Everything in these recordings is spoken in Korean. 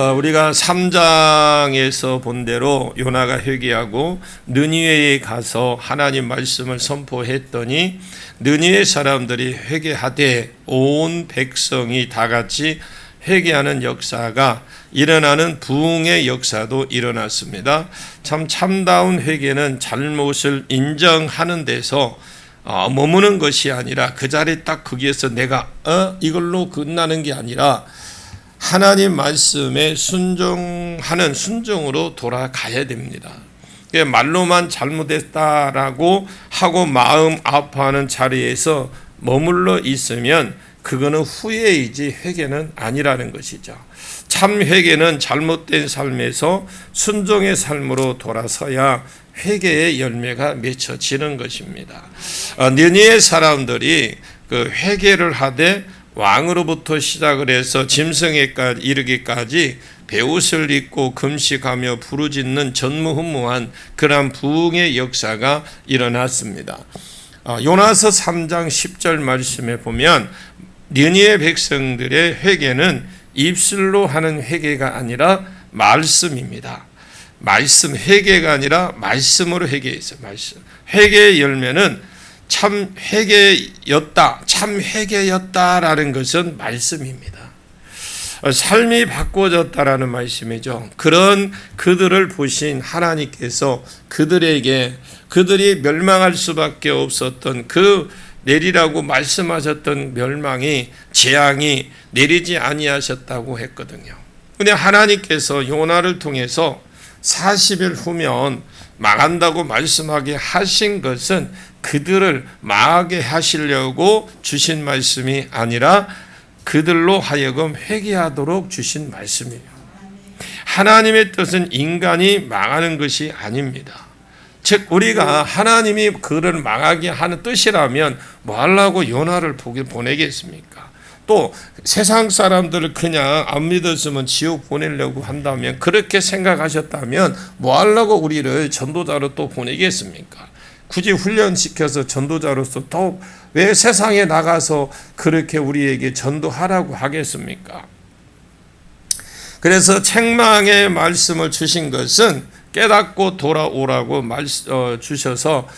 우리가 3장에서 본 대로 요나가 회개하고 느니웨에 가서 하나님 말씀을 선포했더니 느니웨 사람들이 회개하되 온 백성이 다 같이 회개하는 역사가 일어나는 부흥의 역사도 일어났습니다. 참다운 회개는 잘못을 인정하는 데서 머무는 것이 아니라 그 자리에 딱 거기에서 내가 이걸로 끝나는 게 아니라 하나님 말씀에 순종하는 순종으로 돌아가야 됩니다. 말로만 잘못했다라고 하고 마음 아파하는 자리에서 머물러 있으면 그거는 후회이지 회개는 아니라는 것이죠. 참 회개는 잘못된 삶에서 순종의 삶으로 돌아서야 회개의 열매가 맺혀지는 것입니다. 느니웨 사람들이 그 회개를 하되 왕으로부터 시작을 해서 짐승에까지 이르기까지 베옷을 입고 금식하며 부르짖는 전무후무한 그러한 부흥의 역사가 일어났습니다. 요나서 3장 10절 말씀에 보면 느니웨 백성들의 회개는 입술로 하는 회개가 아니라 말씀입니다. 말씀 회개가 아니라 말씀으로 회개했어요. 말씀. 회개의 열매는 참 회개였다라는 것은 말씀입니다. 삶이 바꿔졌다라는 말씀이죠. 그런 그들을 보신 하나님께서 그들이 멸망할 수밖에 없었던 그 내리라고 말씀하셨던 재앙이 내리지 아니하셨다고 했거든요. 근데 하나님께서 요나를 통해서 40일 후면 망한다고 말씀하게 하신 것은 그들을 망하게 하시려고 주신 말씀이 아니라 그들로 하여금 회개하도록 주신 말씀이에요. 하나님의 뜻은 인간이 망하는 것이 아닙니다. 즉 우리가 하나님이 그를 망하게 하는 뜻이라면 뭐 하려고 요나를 보내겠습니까? 또 세상 사람들을 그냥 안 믿었으면 지옥 보내려고 한다면, 그렇게 생각하셨다면 뭐 하려고 우리를 전도자로 또 보내겠습니까? 굳이 훈련시켜서 전도자로서 또 왜 세상에 나가서 그렇게 우리에게 전도하라고 하겠습니까? 그래서 책망의 말씀을 주신 것은 깨닫고 돌아오라고 주셔서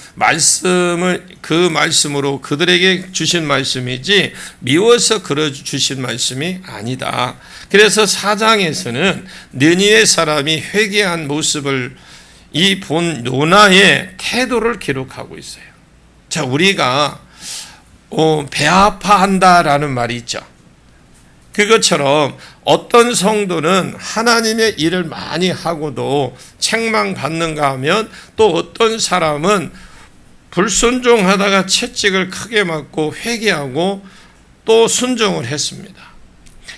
그 말씀으로 그들에게 주신 말씀이지 미워서 주신 말씀이 아니다. 그래서 4장에서는 느니웨 사람이 회개한 모습을 이 본 요나의 태도를 기록하고 있어요. 자, 우리가 배 아파한다라는 말이 있죠. 그것처럼 어떤 성도는 하나님의 일을 많이 하고도 책망받는가 하면 또 어떤 사람은 불순종하다가 채찍을 크게 맞고 회개하고 또 순종을 했습니다.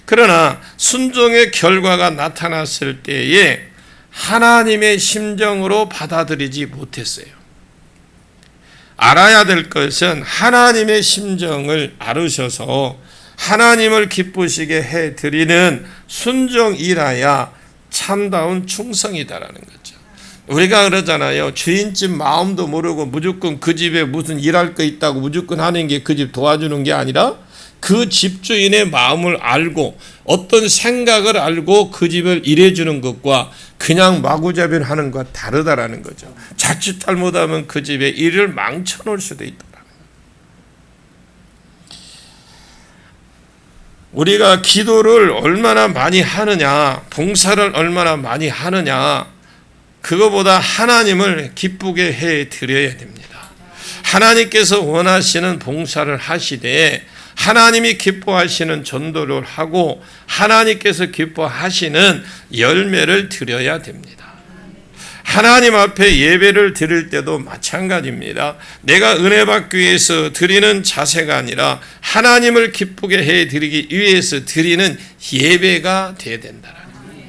그러나 순종의 결과가 나타났을 때에 하나님의 심정으로 받아들이지 못했어요. 알아야 될 것은 하나님의 심정을 알으셔서 하나님을 기쁘시게 해드리는 순종이라야 참다운 충성이다라는 거죠. 우리가 그러잖아요. 주인집 마음도 모르고 무조건 그 집에 무슨 일할 거 있다고 무조건 하는 게 그 집 도와주는 게 아니라 그 집주인의 마음을 알고 어떤 생각을 알고 그 집을 일해주는 것과 그냥 마구잡이를 하는 것과 다르다라는 거죠. 자칫 잘못하면 그 집의 일을 망쳐놓을 수도 있다. 우리가 기도를 얼마나 많이 하느냐, 봉사를 얼마나 많이 하느냐, 그거보다 하나님을 기쁘게 해드려야 됩니다. 하나님께서 원하시는 봉사를 하시되 하나님이 기뻐하시는 전도를 하고 하나님께서 기뻐하시는 열매를 드려야 됩니다. 하나님 앞에 예배를 드릴 때도 마찬가지입니다. 내가 은혜 받기 위해서 드리는 자세가 아니라 하나님을 기쁘게 해드리기 위해서 드리는 예배가 되어야 된다는 거예요.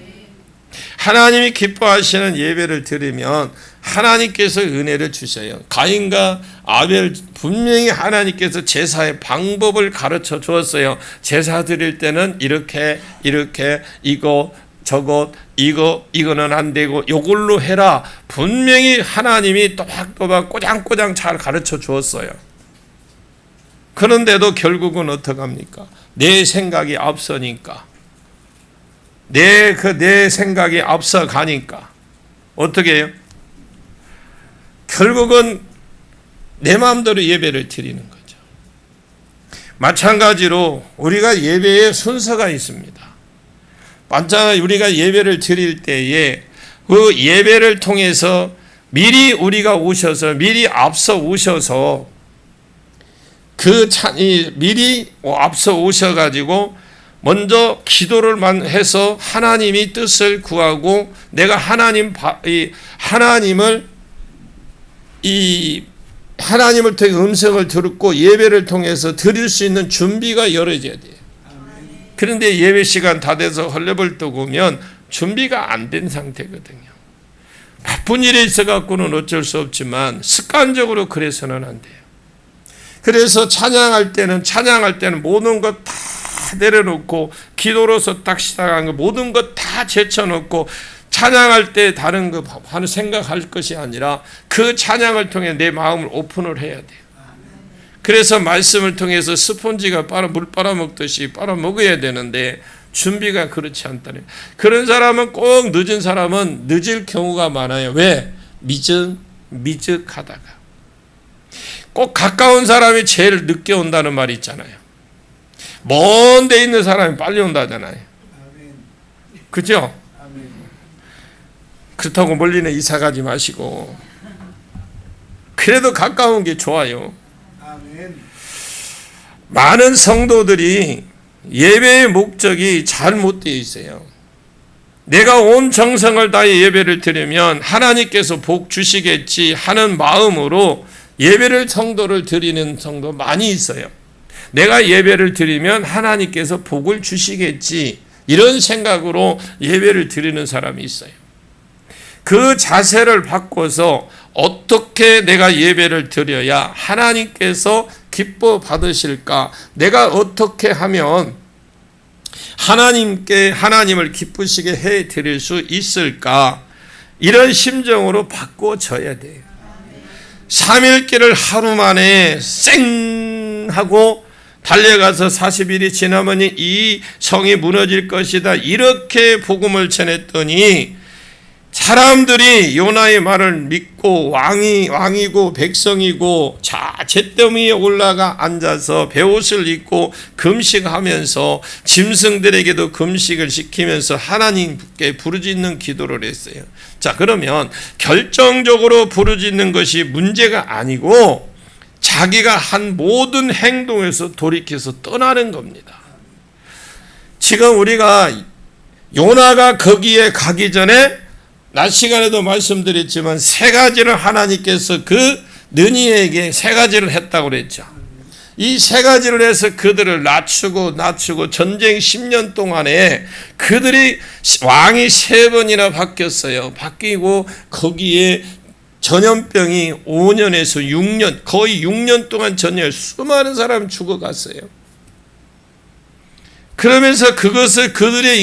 하나님이 기뻐하시는 예배를 드리면 하나님께서 은혜를 주셔요. 가인과 아벨 분명히 하나님께서 제사의 방법을 가르쳐 주었어요. 제사 드릴 때는 이렇게 이거는 안 되고 이걸로 해라. 분명히 하나님이 또박또박 꼬장꼬장 잘 가르쳐 주었어요. 그런데도 결국은 어떡합니까? 내 생각이 앞서니까 내 생각이 앞서가니까 어떻게 해요? 결국은 내 마음대로 예배를 드리는 거죠. 마찬가지로 우리가 예배에 순서가 있습니다. 반짝 우리가 예배를 드릴 때에 그 예배를 통해서 미리 우리가 오셔서 미리 앞서 오셔서 미리 앞서 오셔가지고 먼저 기도를 해서 하나님이 뜻을 구하고 내가 하나님을 통해 음성을 듣고 예배를 통해서 드릴 수 있는 준비가 열어져야 돼요. 그런데 예배 시간 다 돼서 헐레벌떡 오면 준비가 안 된 상태거든요. 바쁜 일이 있어갖고는 어쩔 수 없지만 습관적으로 그래서는 안 돼요. 그래서 찬양할 때는 모든 것 다 내려놓고 기도로서 딱 시작한 거 모든 것 다 제쳐놓고 찬양할 때 다른 거 생각할 것이 아니라 그 찬양을 통해 내 마음을 오픈을 해야 돼요. 그래서 말씀을 통해서 스폰지가 물 빨아먹듯이 빨아먹어야 되는데 준비가 그렇지 않다는. 그런 사람은 꼭 늦은 사람은 늦을 경우가 많아요. 왜? 미적하다가. 꼭 가까운 사람이 제일 늦게 온다는 말이 있잖아요. 먼 데 있는 사람이 빨리 온다잖아요. 그죠? 그렇다고 멀리는 이사 가지 마시고 그래도 가까운 게 좋아요. 많은 성도들이 예배의 목적이 잘못되어 있어요. 내가 온 정성을 다해 예배를 드리면 하나님께서 복 주시겠지 하는 마음으로 예배를 성도를 드리는 성도 많이 있어요. 내가 예배를 드리면 하나님께서 복을 주시겠지 이런 생각으로 예배를 드리는 사람이 있어요. 그 자세를 바꿔서 어떻게 내가 예배를 드려야 하나님께서 기뻐 받으실까? 내가 어떻게 하면 하나님을 기쁘시게 해 드릴 수 있을까? 이런 심정으로 바꿔져야 돼요. 3일길을 하루 만에 쌩 하고 달려가서 40일이 지나면 이 성이 무너질 것이다. 이렇게 복음을 전했더니 사람들이 요나의 말을 믿고 왕이고 백성이고 잿더미에 올라가 앉아서 베옷을 입고 금식하면서 짐승들에게도 금식을 시키면서 하나님께 부르짖는 기도를 했어요. 자, 그러면 결정적으로 부르짖는 것이 문제가 아니고 자기가 한 모든 행동에서 돌이켜서 떠나는 겁니다. 지금 우리가 요나가 거기에 가기 전에 낮 시간에도 말씀드렸지만 세 가지를 하나님께서 그 느니에게 세 가지를 했다고 그랬죠. 이 세 가지를 해서 그들을 낮추고 전쟁 10년 동안에 그들이 왕이 3번이나 바뀌었어요. 바뀌고 거기에 전염병이 5년에서 6년 거의 6년 동안 수많은 사람이 죽어갔어요. 그러면서 그것을 그들의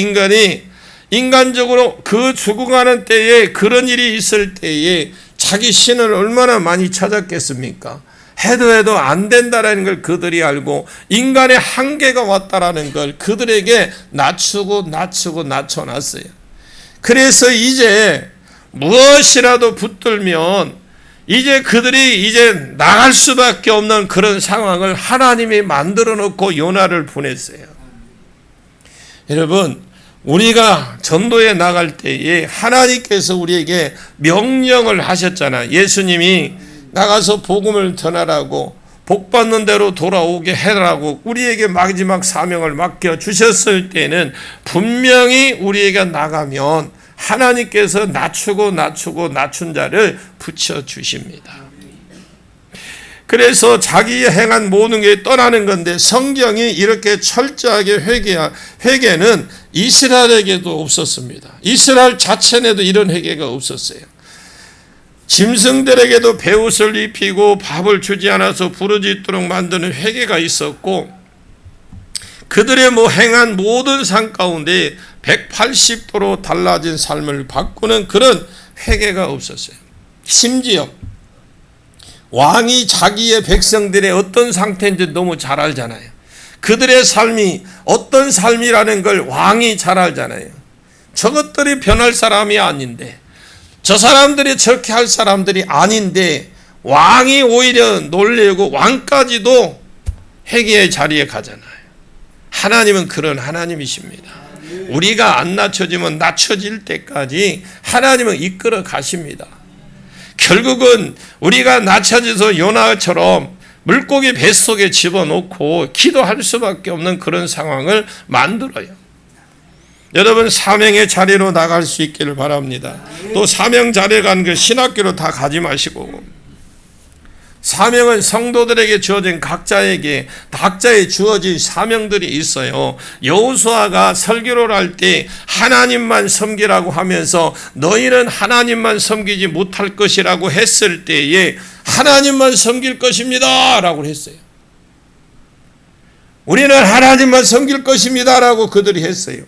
인간적으로 그 죽어가는 때에 그런 일이 있을 때에 자기 신을 얼마나 많이 찾았겠습니까? 해도 안 된다라는 걸 그들이 알고 인간의 한계가 왔다라는 걸 그들에게 낮춰놨어요. 그래서 이제 무엇이라도 붙들면 그들이 나갈 수밖에 없는 그런 상황을 하나님이 만들어 놓고 요나를 보냈어요. 여러분, 우리가 전도에 나갈 때에 하나님께서 우리에게 명령을 하셨잖아요. 예수님이 나가서 복음을 전하라고 복받는 대로 돌아오게 해라고 우리에게 마지막 사명을 맡겨주셨을 때는 분명히 우리에게 나가면 하나님께서 낮춘 자를 붙여주십니다. 그래서 자기의 행한 모든 게 떠나는 건데 성경이 이렇게 철저하게 회개는 이스라엘에게도 없었습니다. 이스라엘 자체에도 이런 회개가 없었어요. 짐승들에게도 베옷을 입히고 밥을 주지 않아서 부르짖도록 만드는 회개가 있었고 그들의 행한 모든 삶 가운데 180도로 달라진 삶을 바꾸는 그런 회개가 없었어요. 심지어 왕이 자기의 백성들의 어떤 상태인지 너무 잘 알잖아요. 그들의 삶이 어떤 삶이라는 걸 왕이 잘 알잖아요. 저것들이 변할 사람이 아닌데, 저 사람들이 저렇게 할 사람들이 아닌데 왕이 오히려 놀래고 왕까지도 회개의 자리에 가잖아요. 하나님은 그런 하나님이십니다. 우리가 안 낮춰지면 낮춰질 때까지 하나님은 이끌어 가십니다. 결국은 우리가 낮춰져서 요나처럼 물고기 뱃속에 집어넣고 기도할 수밖에 없는 그런 상황을 만들어요. 여러분, 사명의 자리로 나갈 수 있기를 바랍니다. 또 사명 자리에 가는 그 신학교로 다 가지 마시고, 사명은 성도들에게 주어진 각자에게 주어진 사명들이 있어요. 여호수아가 설교를 할 때 하나님만 섬기라고 하면서 너희는 하나님만 섬기지 못할 것이라고 했을 때에 하나님만 섬길 것입니다 라고 했어요. 우리는 하나님만 섬길 것입니다 라고 그들이 했어요.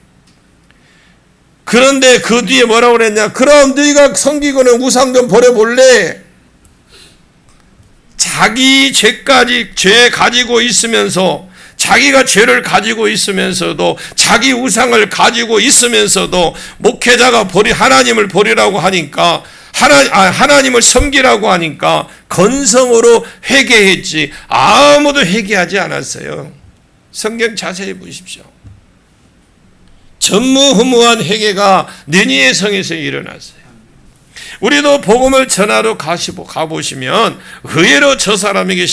그런데 그 뒤에 뭐라고 그랬냐? 그럼 너희가 섬기고는 우상 좀 버려볼래? 자기 죄 가지고 있으면서, 자기가 죄를 가지고 있으면서도, 자기 우상을 가지고 있으면서도 목회자가 하나님을 버리라고 하니까, 하나님을 섬기라고 하니까 건성으로 회개했지 아무도 회개하지 않았어요. 성경 자세히 보십시오. 전무후무한 회개가 느니에 성에서 일어났어요. 우리도 복음을 전하러 가보시면 의외로 저 사람에게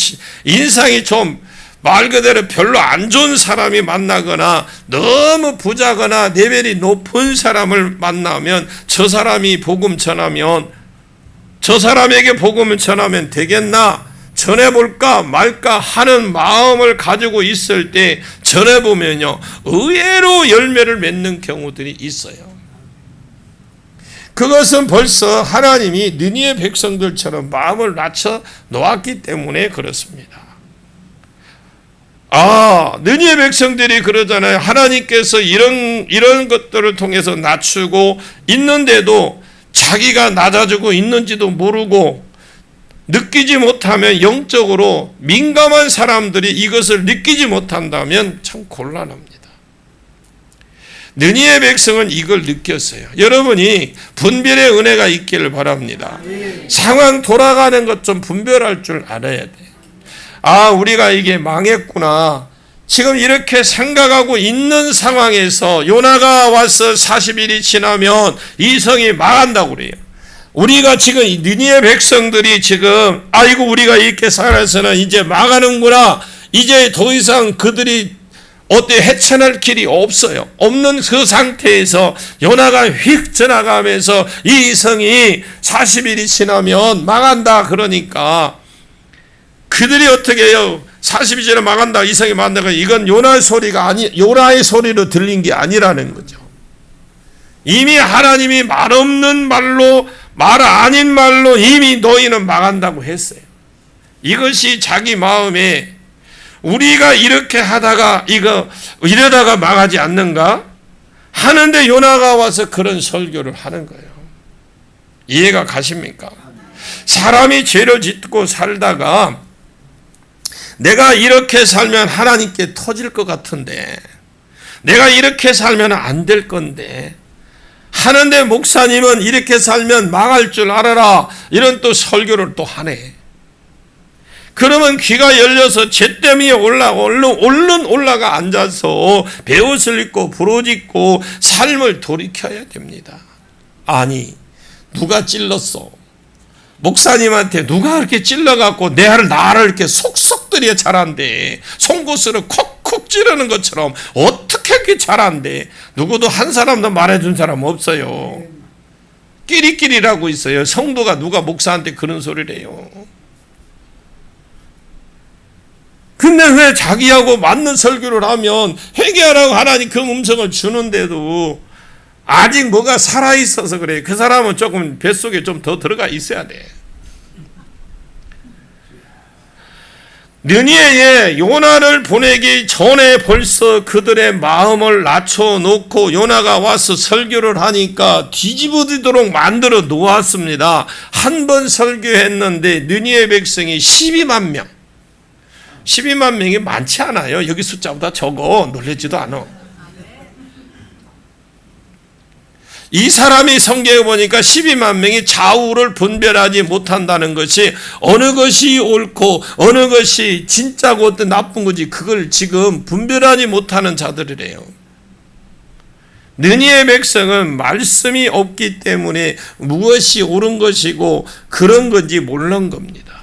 인상이 좀 말 그대로 별로 안 좋은 사람이 만나거나 너무 부자거나 레벨이 높은 사람을 만나면 저 사람이 복음 전하면, 저 사람에게 복음을 전하면 되겠나? 전해볼까 말까 하는 마음을 가지고 있을 때 전해보면요, 의외로 열매를 맺는 경우들이 있어요. 그것은 벌써 하나님이 느니의 백성들처럼 마음을 낮춰 놓았기 때문에 그렇습니다. 느니의 백성들이 그러잖아요. 하나님께서 이런 것들을 통해서 낮추고 있는데도 자기가 낮아지고 있는지도 모르고 느끼지 못하면, 영적으로 민감한 사람들이 이것을 느끼지 못한다면 참 곤란합니다. 느니의 백성은 이걸 느꼈어요. 여러분이 분별의 은혜가 있기를 바랍니다. 상황 돌아가는 것 좀 분별할 줄 알아야 돼. 우리가 이게 망했구나, 지금 이렇게 생각하고 있는 상황에서 요나가 와서 40일이 지나면 이 성이 망한다고 그래요. 우리가 지금 느니의 백성들이 지금 우리가 이렇게 살아서는 이제 망하는구나, 이제 더 이상 그들이 헤쳐날 길이 없어요. 없는 그 상태에서 요나가 휙 지나가면서 이 성이 40일이 지나면 망한다 그러니까 그들이 어떻게 해요? 40일이 지나면 망한다, 이 성이 망한다. 이건 요나의 소리로 들린 게 아니라는 거죠. 이미 하나님이 말 없는 말로, 말 아닌 말로 이미 너희는 망한다고 했어요. 이것이 자기 마음에 우리가 이렇게 하다가 이러다가 망하지 않는가 하는데 요나가 와서 그런 설교를 하는 거예요. 이해가 가십니까? 사람이 죄를 짓고 살다가 내가 이렇게 살면 하나님께 터질 것 같은데, 내가 이렇게 살면 안 될 건데 하는데 목사님은 이렇게 살면 망할 줄 알아라, 이런 또 설교를 또 하네. 그러면 귀가 열려서 죄 때문에 얼른 올라가 앉아서 베옷을 입고 부르짖고 삶을 돌이켜야 됩니다. 아니, 누가 찔렀어? 목사님한테 누가 그렇게 찔러갖고 나를 이렇게 속속들이 잘한대. 송곳으로 콕콕 찌르는 것처럼 어떻게 그렇게 잘한대? 누구도 한 사람도 말해준 사람 없어요. 끼리끼리라고 있어요. 성도가 누가 목사한테 그런 소리를 해요. 근데 왜 자기하고 맞는 설교를 하면 회개하라고 하나님 그 음성을 주는데도 아직 뭐가 살아있어서 그래. 그 사람은 조금 뱃속에 좀 더 들어가 있어야 돼. 느니에에 요나를 보내기 전에 벌써 그들의 마음을 낮춰놓고 요나가 와서 설교를 하니까 뒤집어지도록 만들어 놓았습니다. 한 번 설교했는데 느니에 백성이 12만 명. 12만 명이 많지 않아요. 여기 숫자보다 적어. 놀라지도 않아. 이 사람이 성경에 보니까 12만 명이 좌우를 분별하지 못한다는 것이 어느 것이 옳고 어느 것이 진짜고 어떤 나쁜 건지 그걸 지금 분별하지 못하는 자들이래요. 느니의 백성은 말씀이 없기 때문에 무엇이 옳은 것이고 그런 건지 모르는 겁니다.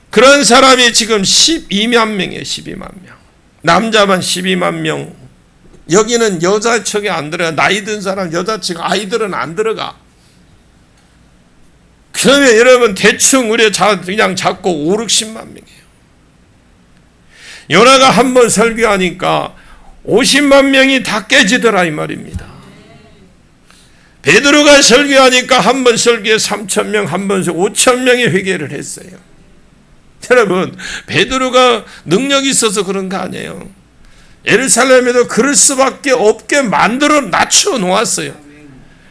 그런 사람이 지금 12만 명이에요. 12만 명. 남자만 12만 명. 여기는 여자 척이 안 들어가. 나이 든 사람 여자 척, 아이들은 안 들어가. 그러면 여러분 대충 우리 그냥 잡고 5, 60만 명이에요. 요나가 한 번 설교하니까 50만 명이 다 깨지더라 이 말입니다. 베드로가 설교하니까 한 번 설교에 3,000명, 한 번 5,000명이 회개를 했어요. 여러분 베드로가 능력이 있어서 그런 거 아니에요. 예루살렘에도 그럴 수밖에 없게 만들어 낮춰 놓았어요.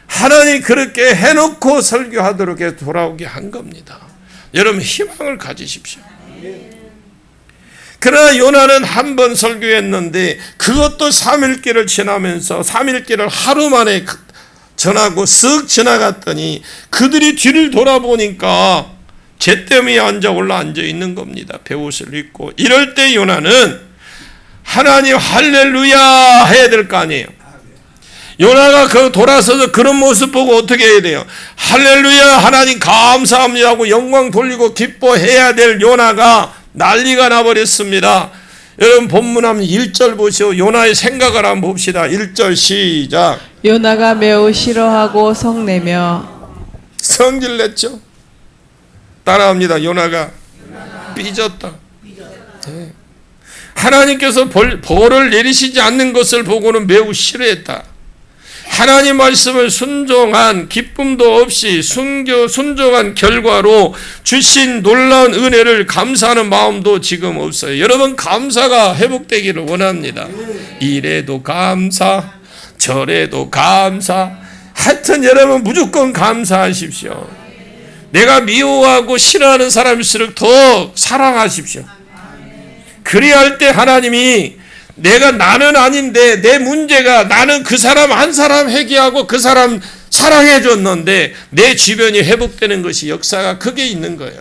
하나님이 그렇게 해놓고 설교하도록 해서 돌아오게 한 겁니다. 여러분 희망을 가지십시오. 그러나 요나는 한 번 설교했는데 그것도 3일길을 지나면서 3일길을 하루 만에 전하고 쓱 지나갔더니 그들이 뒤를 돌아보니까 잿더미에 올라앉아 있는 겁니다. 베옷을 입고. 이럴 때 요나는 하나님 할렐루야 해야 될 거 아니에요. 요나가 그 돌아서서 그런 모습 보고 어떻게 해야 돼요? 할렐루야 하나님 감사합니다 하고 영광 돌리고 기뻐해야 될 요나가 난리가 나버렸습니다. 여러분 본문 한번 1절 보시오. 요나의 생각을 한번 봅시다. 1절 시작. 요나가 매우 싫어하고 성내며 성질냈죠. 따라합니다. 요나가 삐졌다. 네. 하나님께서 벌을 내리시지 않는 것을 보고는 매우 싫어했다. 하나님 말씀을 순종한 기쁨도 없이 순종한 결과로 주신 놀라운 은혜를 감사하는 마음도 지금 없어요. 여러분 감사가 회복되기를 원합니다. 이래도 감사, 저래도 감사. 하여튼 여러분 무조건 감사하십시오. 내가 미워하고 싫어하는 사람일수록 더 사랑하십시오. 그래야 할 때 하나님이 나는 아닌데 내 문제가 나는 그 사람 한 사람 회개하고 그 사람 사랑해 줬는데 내 주변이 회복되는 것이 역사가 크게 있는 거예요.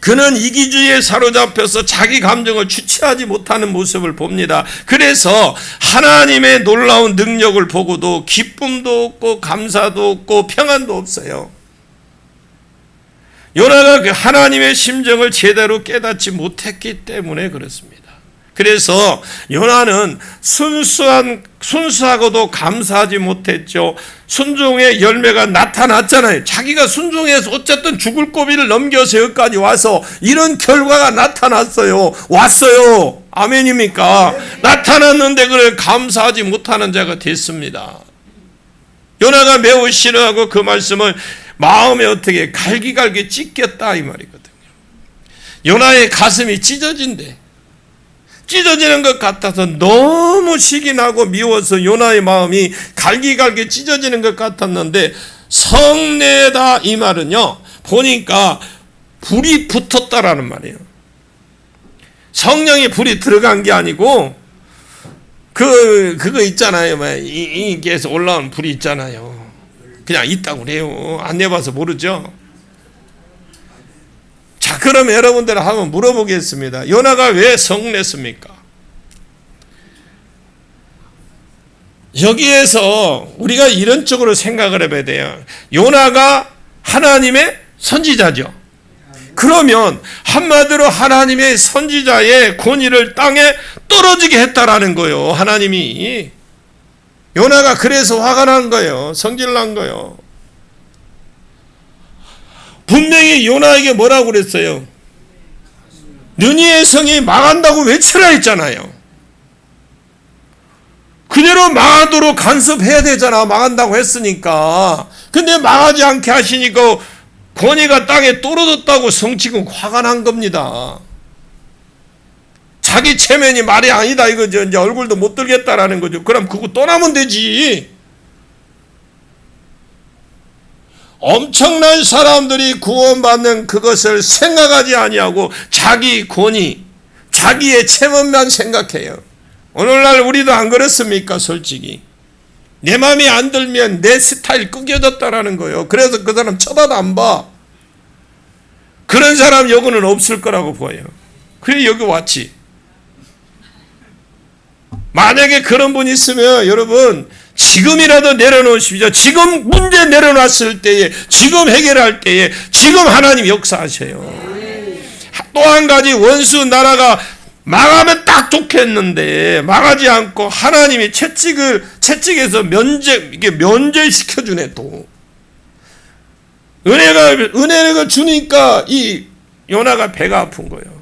그는 이기주의에 사로잡혀서 자기 감정을 주체하지 못하는 모습을 봅니다. 그래서 하나님의 놀라운 능력을 보고도 기쁨도 없고 감사도 없고 평안도 없어요. 요나가 그 하나님의 심정을 제대로 깨닫지 못했기 때문에 그렇습니다. 그래서 요나는 순수하고도 감사하지 못했죠. 순종의 열매가 나타났잖아요. 자기가 순종해서 어쨌든 죽을 고비를 넘겨서 여기까지 와서 이런 결과가 나타났어요. 왔어요. 아멘입니까? 나타났는데 그걸 감사하지 못하는 자가 됐습니다. 요나가 매우 싫어하고 그 말씀을 마음에 어떻게 갈기갈기 찢겼다 이 말이거든요. 요나의 가슴이 찢어진대. 찢어지는 것 같아서 너무 식이 나고 미워서 요나의 마음이 갈기갈기 찢어지는 것 같았는데 성내다 이 말은요 보니까 불이 붙었다라는 말이에요. 성령의 불이 들어간 게 아니고 그거 있잖아요. 이게서 올라온 불이 있잖아요. 그냥 있다고 그래요. 안 내봐서 모르죠. 자, 그럼 여러분들 한번 물어보겠습니다. 요나가 왜 성냈습니까? 여기에서 우리가 이런 쪽으로 생각을 해봐야 돼요. 요나가 하나님의 선지자죠. 그러면 한마디로 하나님의 선지자의 권위를 땅에 떨어지게 했다라는 거예요. 하나님이. 요나가 그래서 화가 난 거예요. 성질 난 거예요. 분명히 요나에게 뭐라고 그랬어요? 느니의 성이 망한다고 외치라 했잖아요. 그대로 망하도록 간섭해야 되잖아. 망한다고 했으니까. 근데 망하지 않게 하시니까 권위가 땅에 떨어졌다고 성치고 화가 난 겁니다. 자기 체면이 말이 아니다 이거죠. 이제 얼굴도 못 들겠다라는 거죠. 그럼 그거 떠나면 되지. 엄청난 사람들이 구원받는 그것을 생각하지 아니하고 자기 권위, 자기의 체면만 생각해요. 오늘날 우리도 안 그렇습니까? 솔직히 내 마음에 안 들면 내 스타일 구겨졌다라는 거예요. 그래서 그 사람 쳐다도 안 봐. 그런 사람 여기는 없을 거라고 보여요. 그래 여기 왔지. 만약에 그런 분 있으면 여러분 지금이라도 내려놓으십시오. 지금 문제 내려놨을 때에, 지금 해결할 때에, 지금 하나님 역사하셔요. 또 한 가지, 원수 나라가 망하면 딱 좋겠는데 망하지 않고 하나님이 채찍에서 면제시켜주네. 또 은혜가 주니까 이 요나가 배가 아픈 거예요.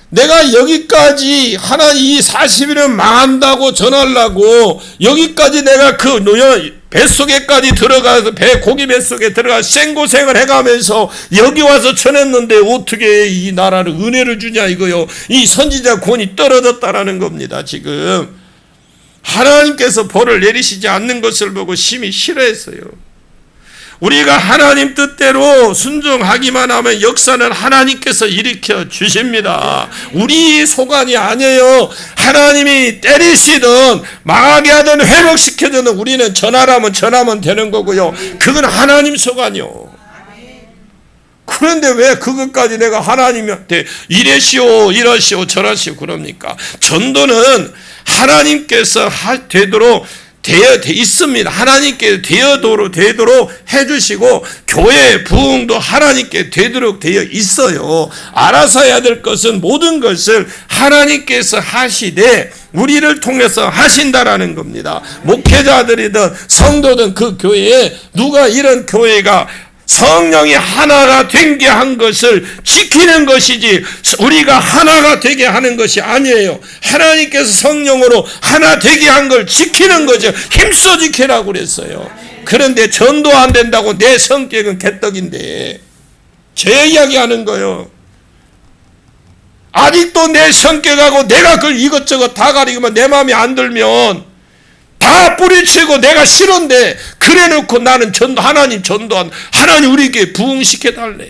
내가 여기까지 하나님 이 40일은 망한다고 전하려고 여기까지 내가 그 뱃속에까지 들어가서 고기 뱃속에 들어가 생고생을 해가면서 여기 와서 전했는데 어떻게 이 나라를 은혜를 주냐 이거요. 이 선지자 권이 떨어졌다라는 겁니다. 지금 하나님께서 벌을 내리시지 않는 것을 보고 심히 싫어했어요. 우리가 하나님 뜻대로 순종하기만 하면 역사는 하나님께서 일으켜 주십니다. 우리 소관이 아니에요. 하나님이 때리시든 망하게 하든 회복시켜주든 우리는 전하면 되는 거고요. 그건 하나님 소관이요. 그런데 왜 그것까지 내가 하나님한테 이러시오 저러시오 그럽니까? 전도는 하나님께서 되도록 되어 있습니다. 하나님께 되도록 해주시고 교회의 부흥도 하나님께 되도록 되어 있어요. 알아서 해야 될 것은 모든 것을 하나님께서 하시되 우리를 통해서 하신다라는 겁니다. 목회자들이든 성도든 그 교회에 누가 이런 교회가 성령이 하나가 된 게 한 것을 지키는 것이지 우리가 하나가 되게 하는 것이 아니에요. 하나님께서 성령으로 하나 되게 한 걸 지키는 거죠. 힘써 지키라고 그랬어요. 그런데 전도 안 된다고 내 성격은 개떡인데 제 이야기하는 거예요. 아직도 내 성격하고 내가 그걸 이것저것 다 가리고만 내 마음에 안 들면 다 뿌리치고 내가 싫은데 그래 놓고 나는 하나님 우리에게 부흥시켜 달래.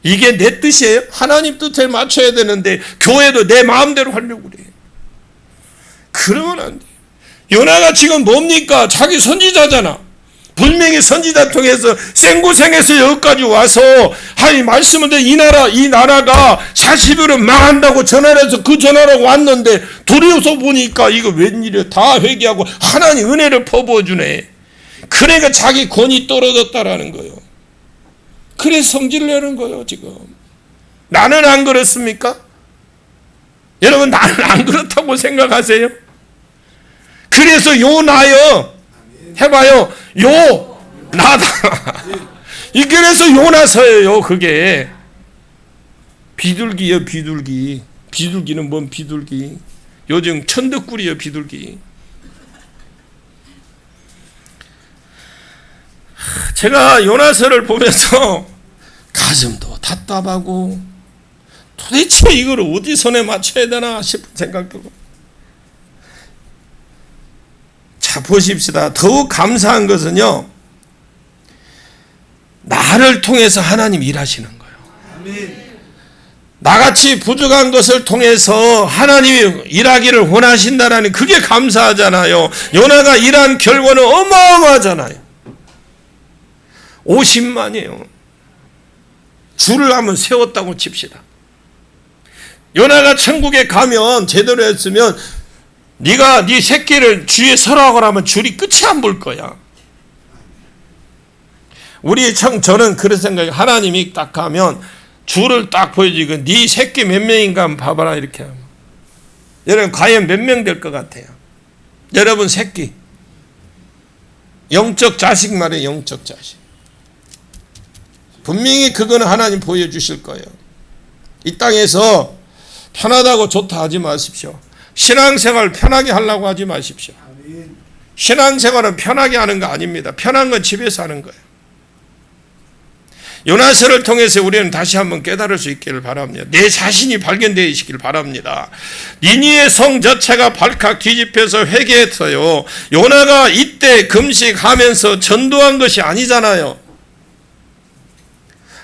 이게 내 뜻이에요? 하나님 뜻에 맞춰야 되는데 교회도 내 마음대로 하려고 그래. 그러면 안 돼. 요나가 지금 뭡니까? 자기 선지자잖아. 분명히 선지자 통해서 생고생해서 여기까지 와서 하나님 말씀을 이 나라가 40일은 망한다고 전화해서 그 전화라고 왔는데 둘이서 보니까 이거 웬일이야. 다 회개하고 하나님 은혜를 퍼부어주네. 그러니까 자기 권위 떨어졌다라는 거예요. 그래 성질을 내는 거예요. 지금 나는 안 그렇습니까? 여러분 나는 안 그렇다고 생각하세요? 그래서 요나요 해봐요. 나다. 그래서 요나서예요. 그게 비둘기요. 비둘기는 뭔 비둘기? 요즘 천덕꾸리요. 비둘기. 제가 요나서를 보면서 가슴도 답답하고 도대체 이걸 어디 손에 맞춰야 되나 싶은 생각도. 자 보십시다. 더욱 감사한 것은요. 나를 통해서 하나님 일하시는 거예요. 아멘. 나같이 부족한 것을 통해서 하나님이 일하기를 원하신다라는 그게 감사하잖아요. 요나가 일한 결과는 어마어마하잖아요. 50만이에요. 줄을 한번 세웠다고 칩시다. 요나가 천국에 가면 제대로 했으면 네가 네 새끼를 주위에 서라고 하면 줄이 끝이 안 볼 거야. 저는 그런 생각이 하나님이 딱 가면 줄을 딱 보여주고 네 새끼 몇 명인가 한번 봐봐라 이렇게 하면 여러분 과연 몇 명 될 것 같아요? 여러분 새끼 영적 자식 말이에요. 영적 자식. 분명히 그거는 하나님 보여주실 거예요. 이 땅에서 편하다고 좋다 하지 마십시오. 신앙생활 편하게 하려고 하지 마십시오. 신앙생활은 편하게 하는 거 아닙니다. 편한 건 집에서 하는 거예요. 요나서를 통해서 우리는 다시 한번 깨달을 수 있기를 바랍니다. 내 자신이 발견되어 있기를 바랍니다. 니니의 성 자체가 발칵 뒤집혀서 회개했어요. 요나가 이때 금식하면서 전도한 것이 아니잖아요.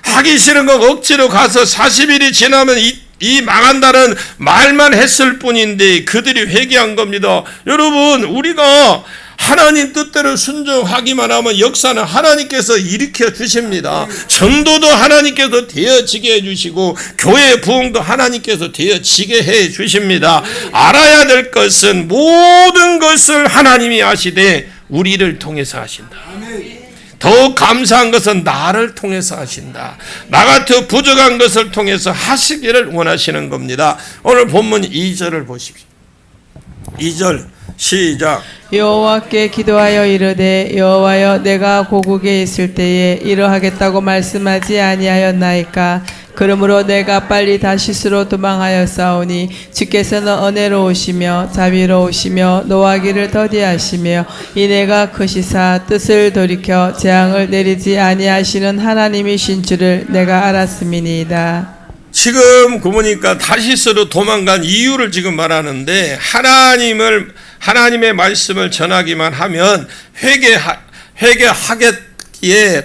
하기 싫은 거 억지로 가서 40일이 지나면 이 망한다는 말만 했을 뿐인데 그들이 회개한 겁니다. 여러분, 우리가 하나님 뜻대로 순종하기만 하면 역사는 하나님께서 일으켜 주십니다. 전도도 하나님께서 되어지게 해주시고 교회 부흥도 하나님께서 되어지게 해 주십니다. 알아야 될 것은 모든 것을 하나님이 하시되 우리를 통해서 하신다. 더욱 감사한 것은 나를 통해서 하신다. 나 같은 부족한 것을 통해서 하시기를 원하시는 겁니다. 오늘 본문 2절을 보십시오. 2절 시작. 여호와께 기도하여 이르되 여호와여 내가 고국에 있을 때에 이러하겠다고 말씀하지 아니하였나이까. 그러므로 내가 빨리 다시스로 도망하였사오니 주께서는 은혜로우시며 자비로우시며 노하기를 더디하시며 이내가 크시사 뜻을 돌이켜 재앙을 내리지 아니하시는 하나님이신 줄을 내가 알았음이니이다. 지금 보니까 다시스로 도망간 이유를 지금 말하는데 하나님의 말씀을 전하기만 하면 회개하겠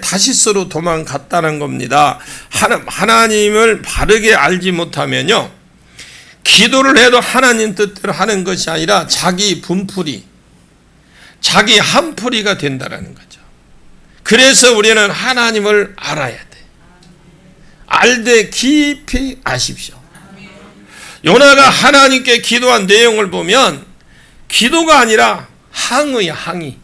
다시스로 도망갔다는 겁니다. 하나님을 바르게 알지 못하면요, 기도를 해도 하나님 뜻대로 하는 것이 아니라 자기 분풀이, 자기 한풀이가 된다는 거죠. 그래서 우리는 하나님을 알아야 돼. 알되 깊이 아십시오. 요나가 하나님께 기도한 내용을 보면 기도가 아니라 항의야, 항의.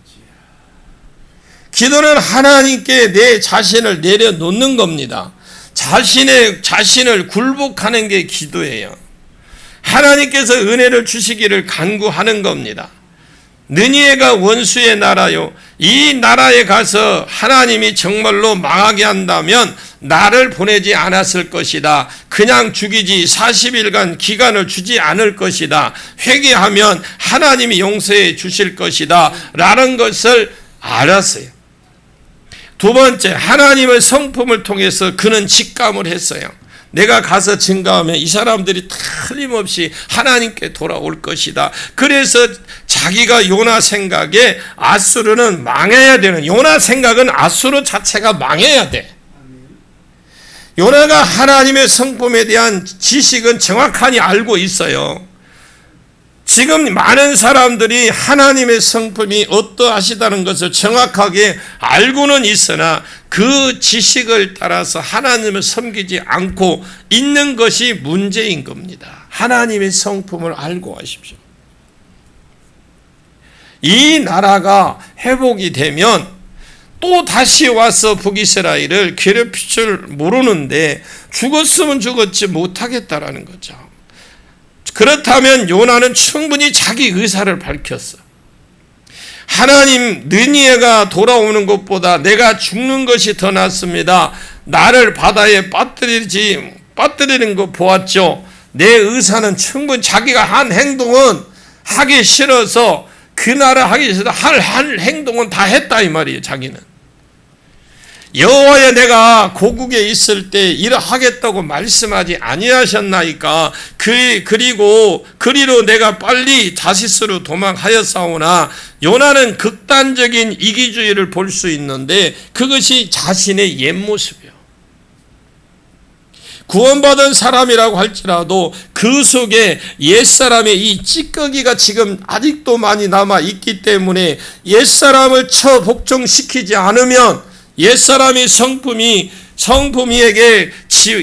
기도는 하나님께 내 자신을 내려놓는 겁니다. 자신을 굴복하는 게 기도예요. 하나님께서 은혜를 주시기를 간구하는 겁니다. 느니에가 원수의 나라요, 이 나라에 가서 하나님이 정말로 망하게 한다면 나를 보내지 않았을 것이다. 그냥 죽이지 40일간 기간을 주지 않을 것이다. 회개하면 하나님이 용서해 주실 것이다 라는 것을 알았어요. 두 번째, 하나님의 성품을 통해서 그는 직감을 했어요. 내가 가서 증거하면 이 사람들이 틀림없이 하나님께 돌아올 것이다. 그래서 자기가 요나 생각에 아수르는 망해야 되는, 요나 생각은 아수르 자체가 망해야 돼. 요나가 하나님의 성품에 대한 지식은 정확하게 알고 있어요. 지금 많은 사람들이 하나님의 성품이 어떠하시다는 것을 정확하게 알고는 있으나 그 지식을 따라서 하나님을 섬기지 않고 있는 것이 문제인 겁니다. 하나님의 성품을 알고 하십시오. 이 나라가 회복이 되면 또 다시 와서 북이스라엘을 괴롭힐 줄 모르는데 죽었으면 죽었지 못하겠다라는 거죠. 그렇다면 요나는 충분히 자기 의사를 밝혔어. 하나님, 느니에가 돌아오는 것보다 내가 죽는 것이 더 낫습니다. 나를 바다에 빠뜨리는 거 보았죠. 내 의사는 충분히, 자기가 한 행동은 하기 싫어서 그 나라 하기 싫어서 할 행동은 다 했다 이 말이에요. 자기는 여호와여 내가 고국에 있을 때 이러하겠다고 말씀하지 아니하셨나이까. 그리로 내가 빨리 다시스로 도망하였사오나. 요나는 극단적인 이기주의를 볼 수 있는데 그것이 자신의 옛 모습이에요. 구원받은 사람이라고 할지라도 그 속에 옛사람의 이 찌꺼기가 지금 아직도 많이 남아 있기 때문에 옛사람을 복종시키지 않으면 옛사람이 성품이에게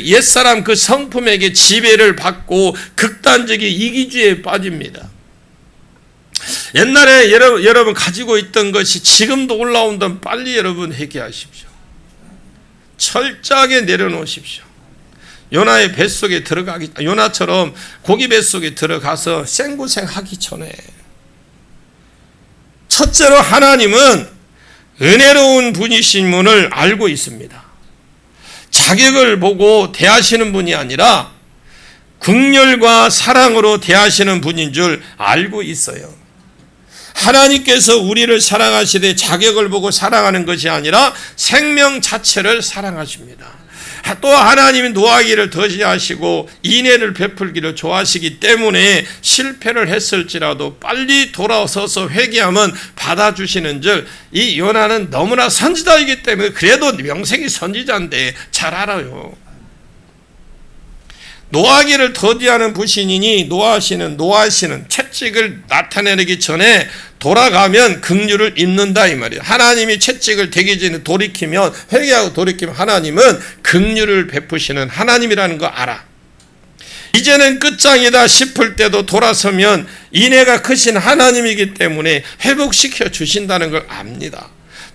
옛사람 그 성품에게 지배를 받고 극단적인 이기주의에 빠집니다. 옛날에 여러분 가지고 있던 것이 지금도 올라온다면 빨리 여러분 회개하십시오. 철저하게 내려놓으십시오. 요나의 뱃속에 요나처럼 고기 뱃속에 들어가서 생고생하기 전에 첫째로 하나님은 은혜로운 분이신 분을 알고 있습니다. 자격을 보고 대하시는 분이 아니라 긍휼과 사랑으로 대하시는 분인 줄 알고 있어요. 하나님께서 우리를 사랑하시되 자격을 보고 사랑하는 것이 아니라 생명 자체를 사랑하십니다. 또 하나님이 노하기를 더디하시고 인애를 베풀기를 좋아하시기 때문에 실패를 했을지라도 빨리 돌아서서 회개하면 받아주시는 줄, 이 요나는 너무나 선지자이기 때문에, 그래도 명색이 선지자인데 잘 알아요. 노하기를 더디하는 부신이니 노하시는 채찍을 나타내기 전에 돌아가면 긍휼을 입는다 이 말이에요. 하나님이 채찍을 대기 전에 돌이키면, 회개하고 돌이키면 하나님은 긍휼을 베푸시는 하나님이라는 거 알아. 이제는 끝장이다 싶을 때도 돌아서면 인애가 크신 하나님이기 때문에 회복시켜 주신다는 걸 압니다.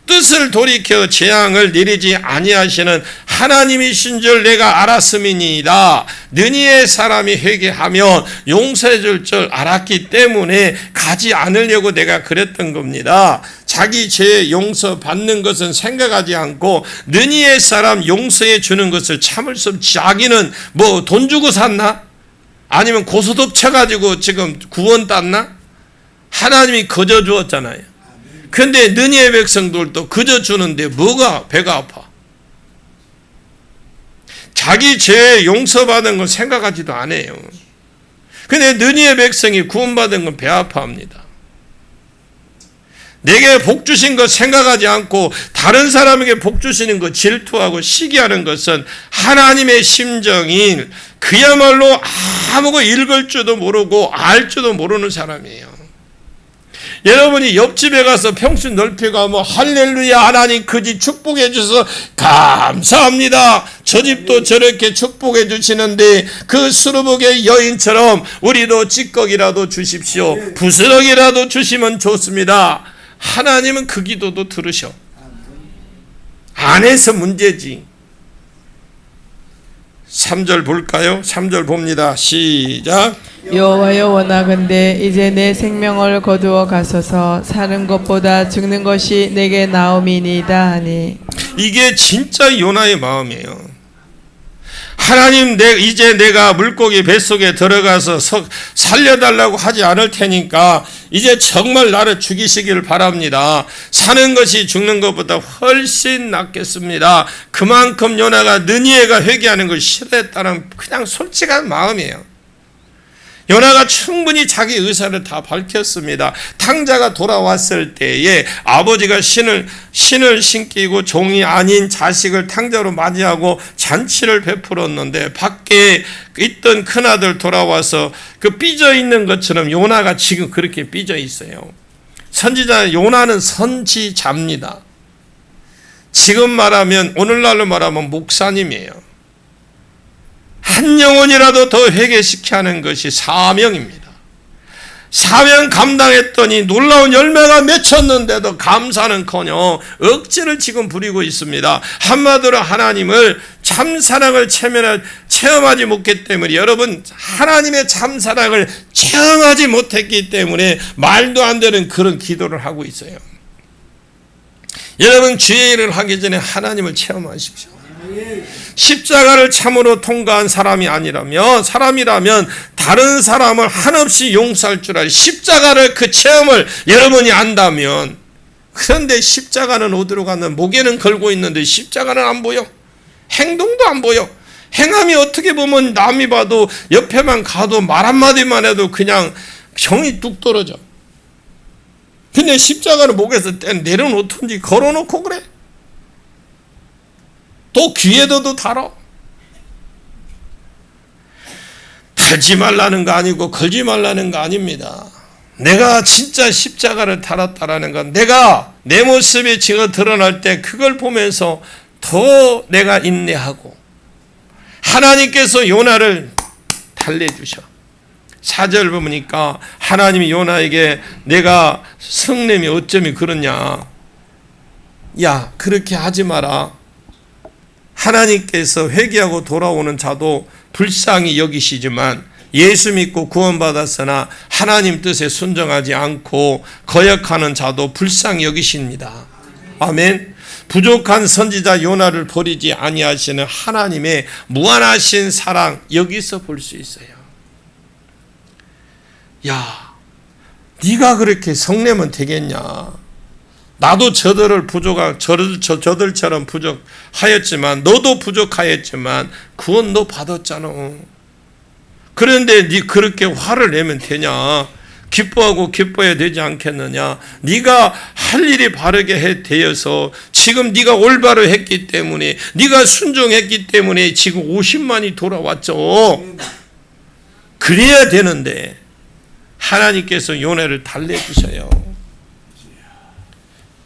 뜻을 돌이켜 재앙을 내리지 아니하시는 하나님이신 줄 내가 알았음이니이다. 느니의 사람이 회개하며 용서해 줄 줄 알았기 때문에 가지 않으려고 내가 그랬던 겁니다. 자기 죄 용서 받는 것은 생각하지 않고 느니의 사람 용서해 주는 것을 참을 수 없이, 자기는 뭐 돈 주고 샀나? 아니면 고소득 쳐가지고 지금 구원 땄나? 하나님이 거저 주었잖아요. 근데 느니의 백성들도 그저 주는데 뭐가 배가 아파? 자기 죄 용서받은 건 생각하지도 않아요. 근데 느니의 백성이 구원받은 건 배 아파합니다. 내게 복 주신 것 생각하지 않고 다른 사람에게 복 주시는 것 질투하고 시기하는 것은 하나님의 심정인, 그야말로 아무거 읽을 줄도 모르고 알 줄도 모르는 사람이에요. 여러분이 옆집에 가서 평수 넓혀 가면 할렐루야 하나님 그 집 축복해 주셔서 감사합니다. 저 집도 저렇게 축복해 주시는데 그 수르복의 여인처럼 우리도 찌꺼기라도 주십시오. 부스러기라도 주시면 좋습니다. 하나님은 그 기도도 들으셔. 안 해서 문제지. 3절 볼까요? 3절 봅니다. 시작. 여호와여 원하건대 이제 내 생명을 거두어 가소서. 사는 것보다 죽는 것이 내게 나음이니이다 하니. 이게 진짜 요나의 마음이에요. 하나님, 이제 내가 물고기 뱃속에 들어가서 살려달라고 하지 않을 테니까 이제 정말 나를 죽이시기를 바랍니다. 사는 것이 죽는 것보다 훨씬 낫겠습니다. 그만큼 요나가 느니에가 회개하는 걸 싫어했다는 그냥 솔직한 마음이에요. 요나가 충분히 자기 의사를 다 밝혔습니다. 탕자가 돌아왔을 때에 아버지가 신을 신기고 종이 아닌 자식을 탕자로 맞이하고 잔치를 베풀었는데 밖에 있던 큰아들 돌아와서 그 삐져 있는 것처럼 요나가 지금 그렇게 삐져 있어요. 선지자 요나는 선지자입니다. 지금 말하면, 오늘날로 말하면 목사님이에요. 한 영혼이라도 더 회개시켜 하는 것이 사명입니다. 사명 감당했더니 놀라운 열매가 맺혔는데도 감사는커녕 억지를 지금 부리고 있습니다. 한마디로 하나님을 참사랑을 체험하지 못했기 때문에, 여러분 하나님의 참사랑을 체험하지 못했기 때문에 말도 안 되는 그런 기도를 하고 있어요. 여러분 주의 일을 하기 전에 하나님을 체험하십시오. 십자가를 참으로 통과한 사람이라면 다른 사람을 한없이 용서할 줄 알아요. 십자가를, 그 체험을 여러분이 안다면. 그런데 십자가는 어디로 갔나? 목에는 걸고 있는데 십자가는 안 보여. 행동도 안 보여. 행함이 어떻게 보면 남이 봐도, 옆에만 가도 말 한마디만 해도 그냥 병이 뚝 떨어져. 근데 십자가를 목에서 내려놓든지 걸어놓고 그래. 또 귀에도 달아. 달지 말라는 거 아니고 걸지 말라는 거 아닙니다. 내가 진짜 십자가를 달았다라는 건 내가 내 모습이 지금 드러날 때 그걸 보면서 더 내가 인내하고, 하나님께서 요나를 달래주셔. 4절 보니까 하나님이 요나에게 내가 성냄이 어쩌면 그러냐. 야, 그렇게 하지 마라. 하나님께서 회개하고 돌아오는 자도 불쌍히 여기시지만 예수 믿고 구원받았으나 하나님 뜻에 순종하지 않고 거역하는 자도 불쌍히 여기십니다. 아멘. 부족한 선지자 요나를 버리지 아니하시는 하나님의 무한하신 사랑, 여기서 볼 수 있어요. 야, 네가 그렇게 성내면 되겠냐. 나도 저들처럼 부족하였지만, 너도 부족하였지만 구원도 받았잖아. 그런데 네 그렇게 화를 내면 되냐. 기뻐하고 기뻐해야 되지 않겠느냐. 네가 할 일이 바르게 되어서 지금 네가 올바로 했기 때문에, 네가 순종했기 때문에 지금 50만이 돌아왔죠. 그래야 되는데 하나님께서 요나를 달래주셔요.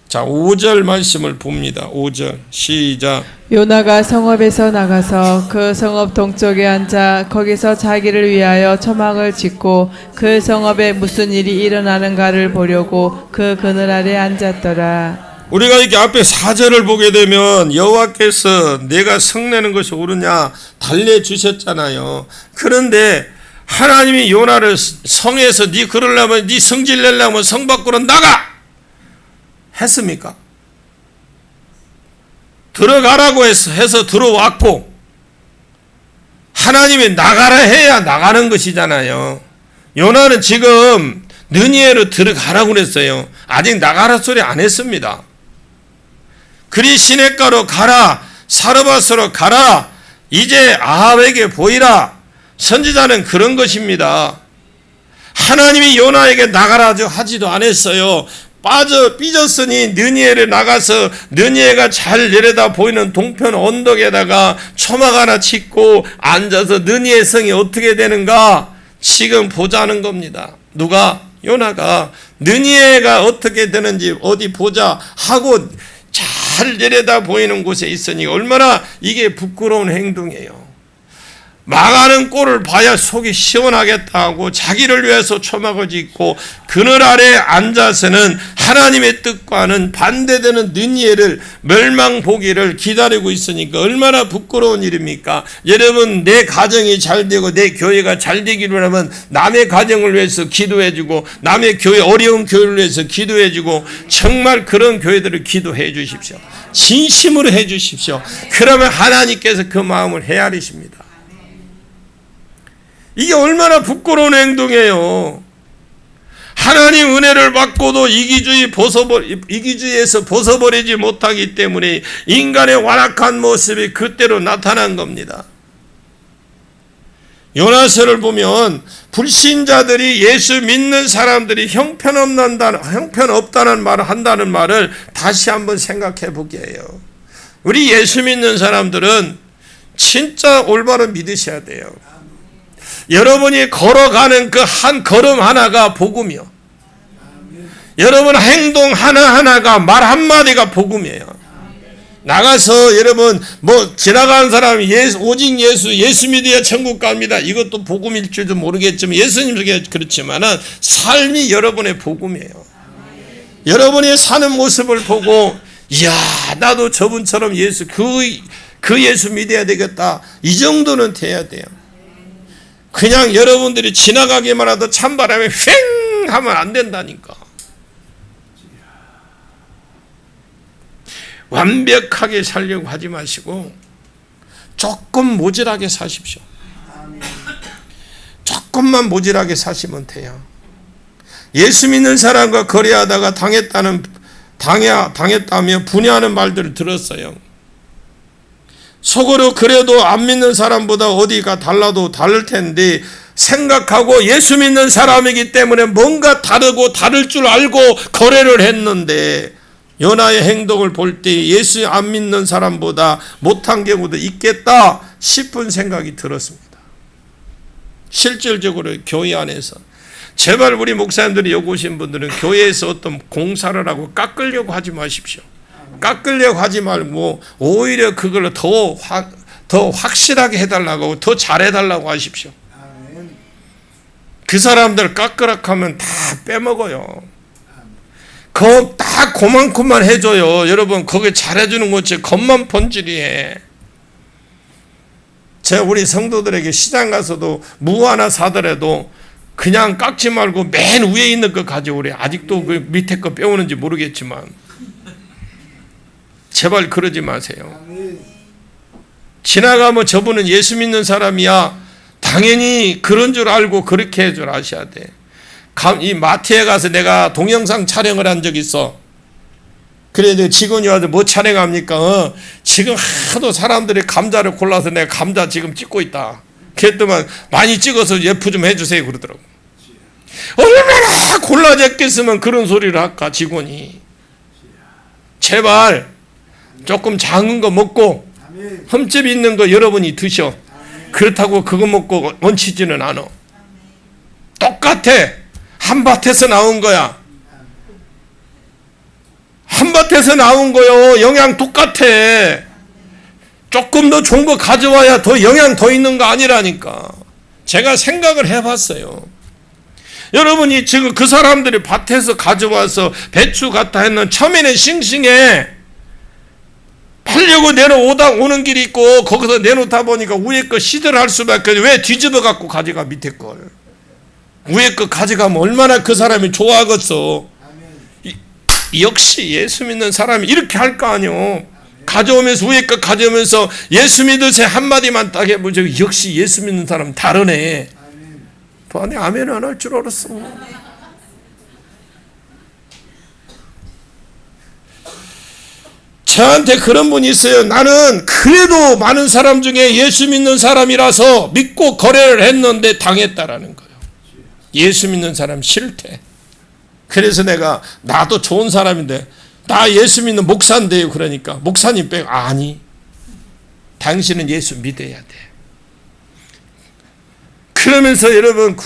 자, 5절 말씀을 봅니다. 5절 시작. 요나가 성읍에서 나가서 그 성읍 동쪽에 앉아 거기서 자기를 위하여 초막을 짓고 그 성읍에 무슨 일이 일어나는가를 보려고 그 그늘 아래 앉았더라. 우리가 이렇게 앞에 4절을 보게 되면 여호와께서 내가 성내는 것이 옳으냐 달래주셨잖아요. 그런데 하나님이 요나를 성에서 네 그러려면, 네 성질 내려면 성 밖으로 나가 했습니까? 들어가라고 해서 들어왔고, 하나님이 나가라 해야 나가는 것이잖아요. 요나는 지금 느니에로 들어가라고 그랬어요. 아직 나가라 소리 안 했습니다. 그리 시냇가로 가라, 사르밧으로 가라, 이제 아합에게 보이라. 선지자는 그런 것입니다. 하나님이 요나에게 나가라 하지도 않았어요. 삐졌으니 느니에를 나가서 느니에가 잘 내려다 보이는 동편 언덕에다가 초막 하나 짓고 앉아서 느니에 성이 어떻게 되는가 지금 보자는 겁니다. 누가? 요나가 느니에가 어떻게 되는지 어디 보자 하고 잘 내려다 보이는 곳에 있으니 얼마나 이게 부끄러운 행동이에요. 망하는 꼴을 봐야 속이 시원하겠다 하고 자기를 위해서 초막을 짓고 그늘 아래 앉아서는 하나님의 뜻과는 반대되는 느니에를 멸망보기를 기다리고 있으니까 얼마나 부끄러운 일입니까? 여러분, 내 가정이 잘 되고 내 교회가 잘 되기를 하면 남의 가정을 위해서 기도해주고 남의 교회 어려운 교회를 위해서 기도해주고 정말 그런 교회들을 기도해 주십시오. 진심으로 해 주십시오. 그러면 하나님께서 그 마음을 헤아리십니다. 이게 얼마나 부끄러운 행동이에요. 하나님 은혜를 받고도 이기주의에서 벗어버리지 못하기 때문에 인간의 완악한 모습이 그때로 나타난 겁니다. 요나서를 보면 불신자들이 예수 믿는 사람들이 형편없다는 말을 한다는 말을 다시 한번 생각해 보게 해요. 우리 예수 믿는 사람들은 진짜 올바로 믿으셔야 돼요. 여러분이 걸어가는 그 한 걸음 하나가 복음이요. 여러분 행동 하나하나가 말 한마디가 복음이에요. 나가서 여러분 지나가는 사람이 오직 예수 믿어야 천국 갑니다. 이것도 복음일 줄도 모르겠지만 예수님에게 그렇지만은 삶이 여러분의 복음이에요. 여러분이 사는 모습을 보고 이야 나도 저분처럼 그 예수 믿어야 되겠다. 이 정도는 돼야 돼요. 그냥 여러분들이 지나가기만 하도 찬바람에 휑 하면 안 된다니까. 완벽하게 살려고 하지 마시고 조금 모질하게 사십시오. 조금만 모질하게 사시면 돼요. 예수 믿는 사람과 거래하다가 당했다며 분해하는 말들을 들었어요. 속으로 그래도 안 믿는 사람보다 어디가 달라도 다를 텐데 생각하고 예수 믿는 사람이기 때문에 뭔가 다르고 다를 줄 알고 거래를 했는데 요나의 행동을 볼 때 예수 안 믿는 사람보다 못한 경우도 있겠다 싶은 생각이 들었습니다. 실질적으로 교회 안에서 제발 우리 목사님들이 여기 오신 분들은 교회에서 어떤 공사를 하고 깎으려고 하지 마십시오. 깎으려고 하지 말고 오히려 그걸 더 확실하게 해달라고 더 잘해달라고 하십시오. 그 사람들 깎으라고 하면 다 빼먹어요. 그거 딱 그만큼만 해줘요. 여러분 거기 잘해주는 거지 겉만 번지리해. 제가 우리 성도들에게 시장 가서도 무 하나 사더라도 그냥 깎지 말고 맨 위에 있는 거 가져오래. 아직도 그 밑에 거 빼오는지 모르겠지만 제발 그러지 마세요. 지나가면 저분은 예수 믿는 사람이야. 당연히 그런 줄 알고 그렇게 해줄 아셔야 돼. 이 마트에 가서 내가 동영상 촬영을 한 적이 있어. 그래 내 직원이 와서 뭐 촬영합니까? 지금 하도 사람들이 감자를 골라서 내가 감자 지금 찍고 있다. 그랬더만 많이 찍어서 예쁘 좀 해주세요 그러더라고. 얼마나 골라졌겠으면 그런 소리를 할까 직원이. 제발 조금 작은 거 먹고 흠집 있는 거 여러분이 드셔. 그렇다고 그거 먹고 얹히지는 않아. 똑같아. 한밭에서 나온 거야. 한밭에서 나온 거요. 영양 똑같아. 조금 더 좋은 거 가져와야 더 영양 더 있는 거 아니라니까. 제가 생각을 해봤어요. 여러분이 지금 그 사람들이 밭에서 가져와서 배추 갖다 했는 처음에는 싱싱해. 팔려고 오는 길이 있고 거기서 내놓다 보니까 위에 거 시들할 수밖에 없는데 왜 뒤집어 갖고 가져가 밑에 걸. 위에 거 가져가면 얼마나 그 사람이 좋아하겠어. 역시 예수 믿는 사람이 이렇게 할 거 아니요. 가져오면서 위에 거 가져오면서 예수 믿으세요 한마디만 딱 해보죠. 역시 예수 믿는 사람 다르네. 아니 아멘 안 할 줄 알았어. 저한테 그런 분이 있어요. 나는 그래도 많은 사람 중에 예수 믿는 사람이라서 믿고 거래를 했는데 당했다라는 거예요. 예수 믿는 사람 싫대. 그래서 내가 나도 좋은 사람인데 나 예수 믿는 목사인데요. 그러니까 목사님 빼고 아니 당신은 예수 믿어야 돼. 그러면서 여러분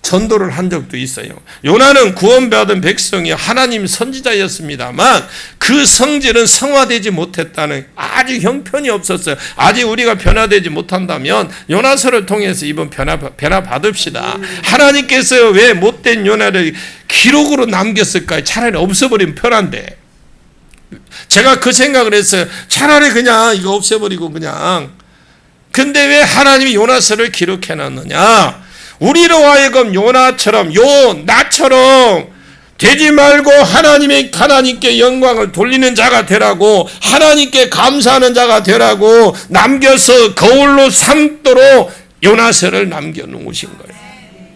전도를 한 적도 있어요. 요나는 구원받은 백성이 하나님 선지자였습니다만 그 성질은 성화되지 못했다는 아직 형편이 없었어요. 아직 우리가 변화되지 못한다면 요나서를 통해서 이번 변화 받읍시다. 하나님께서 왜 못된 요나를 기록으로 남겼을까요? 차라리 없애버리면 편한데. 제가 그 생각을 했어요. 차라리 그냥 이거 없애버리고 그냥. 근데 왜 하나님이 요나서를 기록해놨느냐? 우리로 하여금 요나처럼 나처럼 되지 말고 하나님께 영광을 돌리는 자가 되라고, 하나님께 감사하는 자가 되라고 남겨서 거울로 삼도록 요나서를 남겨놓으신 거예요.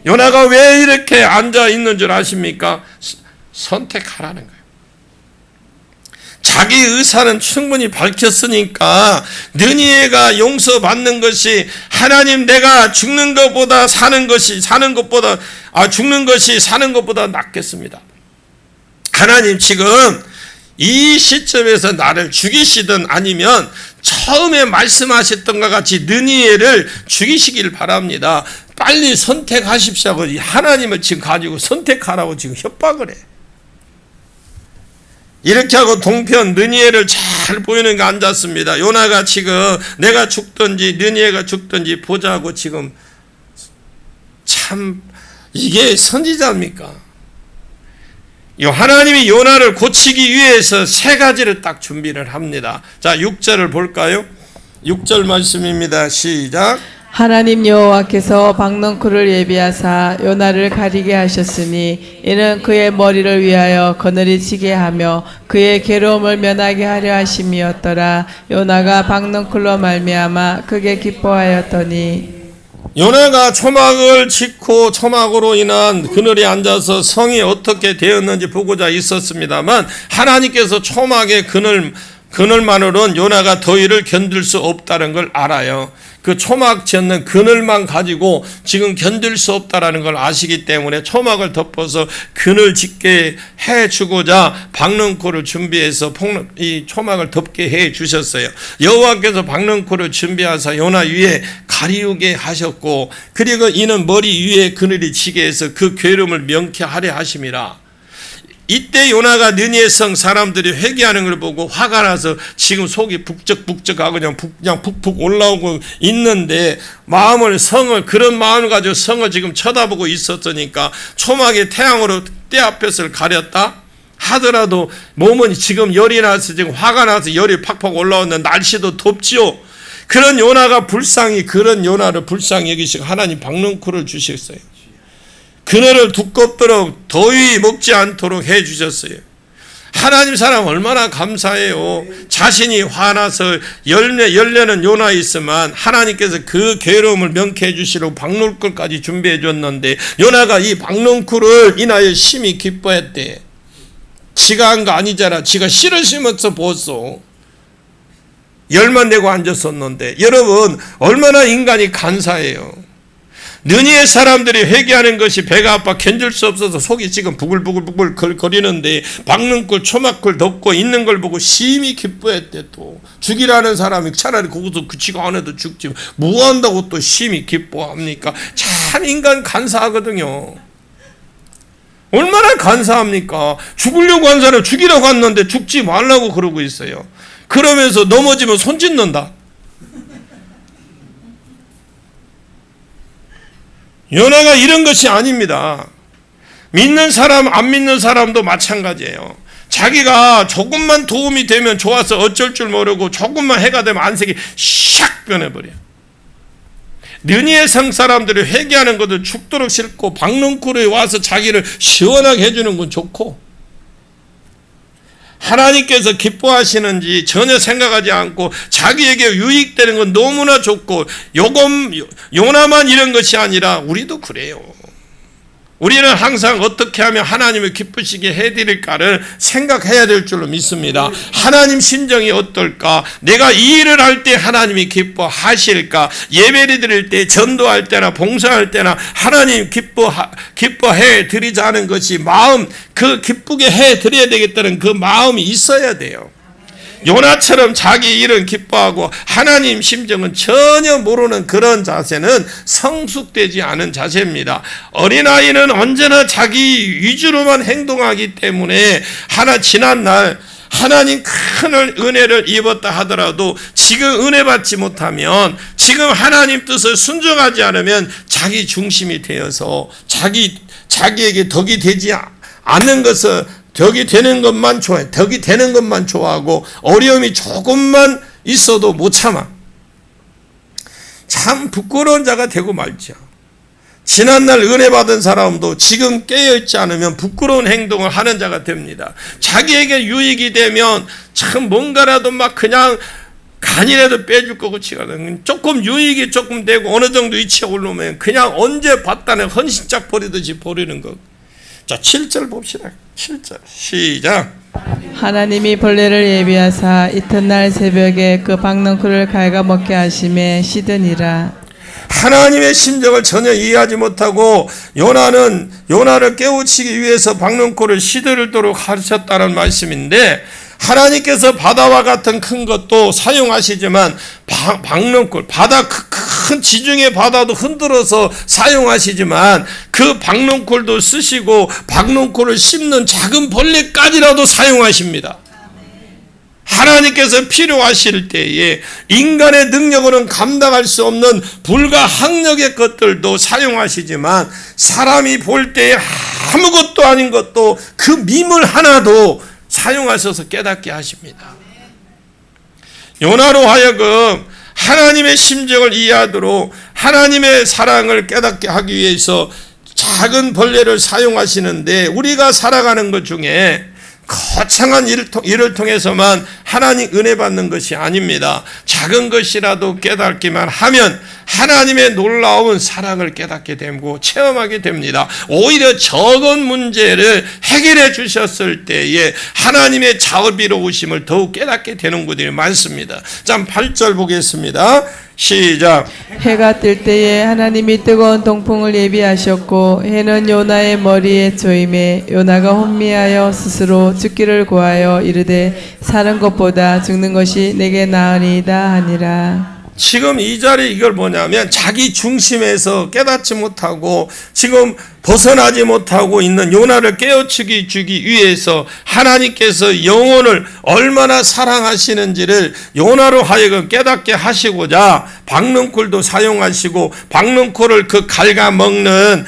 요나가 왜 이렇게 앉아 있는 줄 아십니까? 선택하라는 거예요. 자기 의사는 충분히 밝혔으니까 느니에가 용서받는 것이 하나님 내가 죽는 것보다 사는 것이 사는 것보다 낫겠습니다. 하나님 지금 이 시점에서 나를 죽이시든 아니면 처음에 말씀하셨던 것 같이 느니에를 죽이시길 바랍니다. 빨리 선택하십시오. 하나님을 지금 가지고 선택하라고 지금 협박을 해. 이렇게 하고 동편 느니에를 잘 보이는 게 앉았습니다. 요나가 지금 내가 죽든지 느니에가 죽든지 보자고 지금 참 이게 선지자입니까? 하나님이 요나를 고치기 위해서 세 가지를 딱 준비를 합니다. 자, 6절을 볼까요? 6절 말씀입니다. 시작. 하나님 여호와께서 박넝쿨을 예비하사 요나를 가리게 하셨으니 이는 그의 머리를 위하여 그늘이 지게 하며 그의 괴로움을 면하게 하려 하심이었더라. 요나가 박넝쿨로 말미암아 크게 기뻐하였더니 요나가 초막을 짓고 초막으로 인한 그늘에 앉아서 성이 어떻게 되었는지 보고자 있었습니다만 하나님께서 초막의 그늘만으로는 요나가 더위를 견딜 수 없다는 걸 알아요. 그 초막 짓는 그늘만 가지고 지금 견딜 수 없다라는 걸 아시기 때문에 초막을 덮어서 그늘 짓게 해주고자 박넝쿨을 준비해서 이 초막을 덮게 해주셨어요. 여호와께서 박넝쿨을 준비하사 요나 위에 가리우게 하셨고 그리고 이는 머리 위에 그늘이 지게 해서 그 괴로움을 명쾌하려 하심이라. 이때 요나가 느니에 성 사람들이 회개하는 걸 보고 화가 나서 지금 속이 북적북적하고 그냥 푹푹 올라오고 있는데 그런 마음을 가지고 성을 지금 쳐다보고 있었으니까 초막에 태양으로 때 앞에서 가렸다 하더라도 몸은 지금 열이 나서 지금 화가 나서 열이 팍팍 올라오는데 날씨도 덥지요. 그런 요나를 불쌍히 여기시고 하나님 박넝쿨을 주셨어요. 그늘을 두껍도록 더위 먹지 않도록 해주셨어요. 하나님 사람 얼마나 감사해요. 자신이 화나서 열려는 요나 있으면 하나님께서 그 괴로움을 명쾌해 주시려고 박넝쿨까지 준비해 줬는데 요나가 이 박넝쿨을 인하여 심히 기뻐했대. 지가 한 거 아니잖아. 지가 씨를 심어서 보았어. 열만 내고 앉았었는데 여러분 얼마나 인간이 간사해요. 느니의 사람들이 회개하는 것이 배가 아파 견딜 수 없어서 속이 지금 부글부글 거리는데 박능골 초막골 덮고 있는 걸 보고 심히 기뻐했대. 또 죽이라는 사람이 차라리 거기서 그치가 안 해도 죽지 뭐 한다고 또 심히 기뻐합니까? 참 인간 간사하거든요. 얼마나 간사합니까? 죽으려고 한 사람 죽이라고 했는데 죽지 말라고 그러고 있어요. 그러면서 넘어지면 손 찢는다. 요나가 이런 것이 아닙니다. 믿는 사람 안 믿는 사람도 마찬가지예요. 자기가 조금만 도움이 되면 좋아서 어쩔 줄 모르고 조금만 해가 되면 안색이 샥 변해버려요. 느니의 성 사람들이 회개하는 것도 죽도록 싫고 박능쿨에 와서 자기를 시원하게 해주는 건 좋고 하나님께서 기뻐하시는지 전혀 생각하지 않고 자기에게 유익되는 건 너무나 좋고 요나만 이런 것이 아니라 우리도 그래요. 우리는 항상 어떻게 하면 하나님을 기쁘시게 해드릴까를 생각해야 될 줄로 믿습니다. 하나님 심정이 어떨까? 내가 이 일을 할 때 하나님이 기뻐하실까? 예배를 드릴 때, 전도할 때나 봉사할 때나 하나님 기뻐해 드리자는 것이 마음, 그 기쁘게 해 드려야 되겠다는 그 마음이 있어야 돼요. 요나처럼 자기 일은 기뻐하고 하나님 심정은 전혀 모르는 그런 자세는 성숙되지 않은 자세입니다. 어린아이는 언제나 자기 위주로만 행동하기 때문에 지난날 하나님 큰 은혜를 입었다 하더라도 지금 은혜 받지 못하면 지금 하나님 뜻을 순종하지 않으면 자기 중심이 되어서 자기에게 덕이 되지 않는 것을 덕이 되는 것만 좋아해. 덕이 되는 것만 좋아하고 어려움이 조금만 있어도 못 참아. 참 부끄러운 자가 되고 말죠. 지난날 은혜 받은 사람도 지금 깨어있지 않으면 부끄러운 행동을 하는 자가 됩니다. 자기에게 유익이 되면 참 뭔가라도 막 그냥 간이라도 빼줄 거고 치거든. 조금 유익이 조금 되고 어느 정도 위치에 올라오면 그냥 언제 받다는 헌신짝 버리듯이 버리는 것. 자, 7절 봅시다. 7절 시작. 하나님이 벌레를 예비하사 이튿날 새벽에 그 박넝쿨을 갉아먹게 하심에 시드니라. 하나님의 심정을 전혀 이해하지 못하고 요나를 깨우치기 위해서 박넝쿨을 시들도록 하셨다는 말씀인데 하나님께서 바다와 같은 큰 것도 사용하시지만 박넝쿨 바다 큰 지중해 바다도 흔들어서 사용하시지만 그 박넝쿨도 쓰시고 박넝쿨을 씹는 작은 벌레까지라도 사용하십니다. 하나님께서 필요하실 때에 인간의 능력으로는 감당할 수 없는 불가항력의 것들도 사용하시지만 사람이 볼 때에 아무것도 아닌 것도 그 미물 하나도 사용하셔서 깨닫게 하십니다. 요나로 하여금 하나님의 심정을 이해하도록 하나님의 사랑을 깨닫게 하기 위해서 작은 벌레를 사용하시는데 우리가 살아가는 것 중에 거창한 일을 통해서만 하나님 은혜 받는 것이 아닙니다. 작은 것이라도 깨닫기만 하면 하나님의 놀라운 사랑을 깨닫게 되고 체험하게 됩니다. 오히려 적은 문제를 해결해 주셨을 때에 하나님의 자비로우심을 더욱 깨닫게 되는 것들이 많습니다. 자, 8절 보겠습니다. 시작. 해가 뜰 때에 하나님이 뜨거운 동풍을 예비하셨고 해는 요나의 머리에 조임해 요나가 혼미하여 스스로 죽기를 고하여 이르되 사는 것보다 죽는 것이 내게 나으니이다 하니라. 지금 이 자리 이걸 뭐냐면 자기 중심에서 깨닫지 못하고 지금 벗어나지 못하고 있는 요나를 깨우치기 주기 위해서 하나님께서 영혼을 얼마나 사랑하시는지를 요나로 하여금 깨닫게 하시고자 박능쿨도 사용하시고 박능쿨을 그 갉아먹는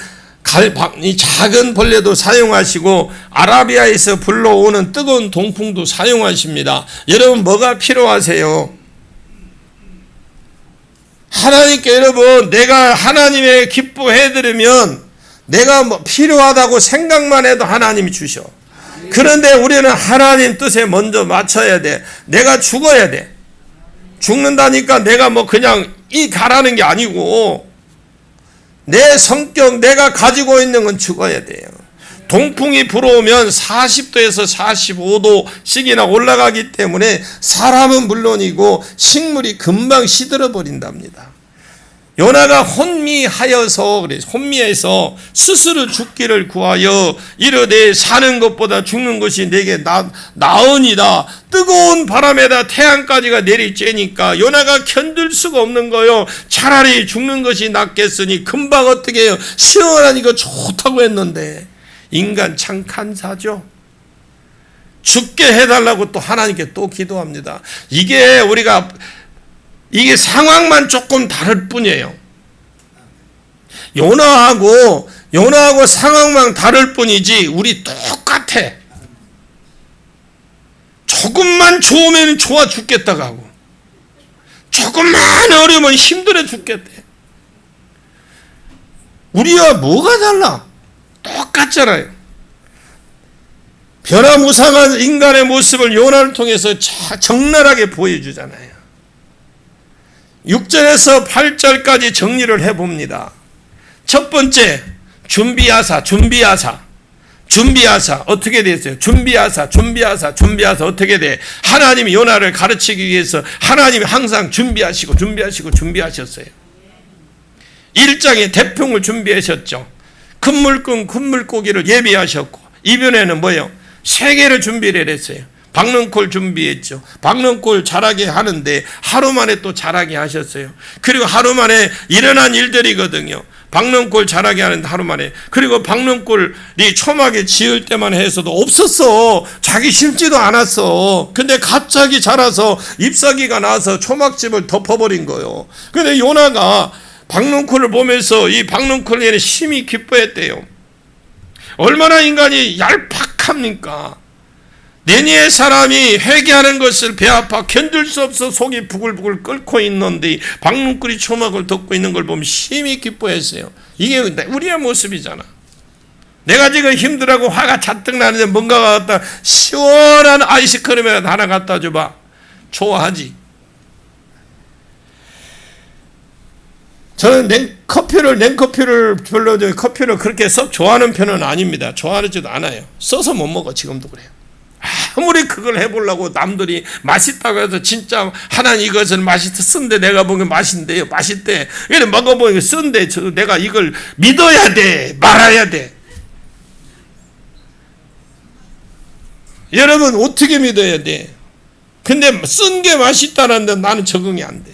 이 작은 벌레도 사용하시고 아라비아에서 불러오는 뜨거운 동풍도 사용하십니다. 여러분 뭐가 필요하세요? 하나님께 여러분 내가 하나님의 기뻐해드리면 내가 뭐 필요하다고 생각만 해도 하나님이 주셔. 그런데 우리는 하나님 뜻에 먼저 맞춰야 돼. 내가 죽어야 돼. 죽는다니까 내가 뭐 그냥 가라는 게 아니고 내 성격 내가 가지고 있는 건 죽어야 돼요. 동풍이 불어오면 40도에서 45도씩이나 올라가기 때문에 사람은 물론이고 식물이 금방 시들어 버린답니다. 요나가 혼미하여서 그래, 혼미해서 스스로 죽기를 구하여 이르되 사는 것보다 죽는 것이 내게 나으니라. 뜨거운 바람에다 태양까지가 내리쬐니까 요나가 견딜 수가 없는 거요. 차라리 죽는 것이 낫겠으니 금방 어떻게 해요? 시원하니까 좋다고 했는데 인간 참 간사죠. 죽게 해달라고 또 하나님께 또 기도합니다. 이게 상황만 조금 다를 뿐이에요. 요나하고 상황만 다를 뿐이지 우리 똑같아. 조금만 좋으면 좋아 죽겠다고 하고 조금만 어려우면 힘들어 죽겠대. 우리와 뭐가 달라? 똑같잖아요. 변화무쌍한 인간의 모습을 요나를 통해서 적나라하게 보여주잖아요. 6절에서 8절까지 정리를 해봅니다. 첫 번째, 준비하사 어떻게 됐어요? 준비하사 어떻게 돼? 하나님이 요나를 가르치기 위해서 하나님이 항상 준비하셨어요. 1장에 대풍을 준비하셨죠. 큰 물고기를 예비하셨고, 이번에는 뭐예요? 세계를 준비를 했어요. 박능골 준비했죠. 박능골 자라게 하는데 하루 만에 또 자라게 하셨어요. 그리고 하루 만에 일어난 일들이거든요. 박능골 자라게 하는데 하루 만에. 그리고 박능골이 초막에 지을 때만 해서도 없었어. 자기 심지도 않았어. 근데 갑자기 자라서 잎사귀가 나서 초막집을 덮어버린 거예요. 근데 요나가 박능골을 보면서 이 박능골에는 심히 기뻐했대요. 얼마나 인간이 얄팍합니까? 내니의 사람이 회개하는 것을 배 아파 견딜 수 없어 속이 부글부글 끓고 있는데 박능골이 초막을 덮고 있는 걸 보면 심히 기뻐했어요. 이게 우리의 모습이잖아. 내가 지금 힘들하고 화가 잔뜩 나는데 뭔가가 갖다 시원한 아이스크림이라도 하나 갖다 줘봐. 좋아하지. 저는 냉커피를 별로 커피를 그렇게 썩 좋아하는 편은 아닙니다. 좋아하지도 않아요. 써서 못 먹어. 지금도 그래요. 아무리 그걸 해보려고 남들이 맛있다고 해서 진짜 하나님 이것을 쓴데 내가 보기엔 맛있대요. 맛있대. 이래 먹어보니까 쓴데 내가 이걸 믿어야 돼. 말아야 돼. 여러분 어떻게 믿어야 돼? 근데 쓴 게 맛있다는데 나는 적응이 안 돼.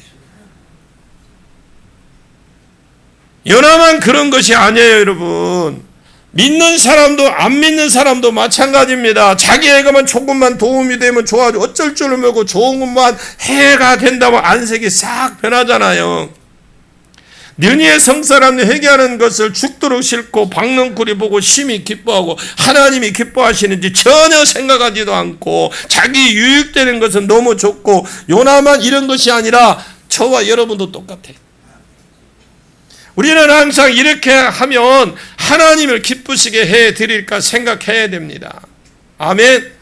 요나만 그런 것이 아니에요, 여러분. 믿는 사람도 안 믿는 사람도 마찬가지입니다. 자기에게만 조금만 도움이 되면 좋아하죠. 어쩔 줄을 모르고 좋은 것만 해가 된다면 안색이 싹 변하잖아요. 느니의 성사람이 회개하는 것을 죽도록 싫고 박능골이 보고 심히 기뻐하고 하나님이 기뻐하시는지 전혀 생각하지도 않고 자기 유익되는 것은 너무 좋고 요나만 이런 것이 아니라 저와 여러분도 똑같아요. 우리는 항상 이렇게 하면 하나님을 기쁘시게 해드릴까 생각해야 됩니다. 아멘.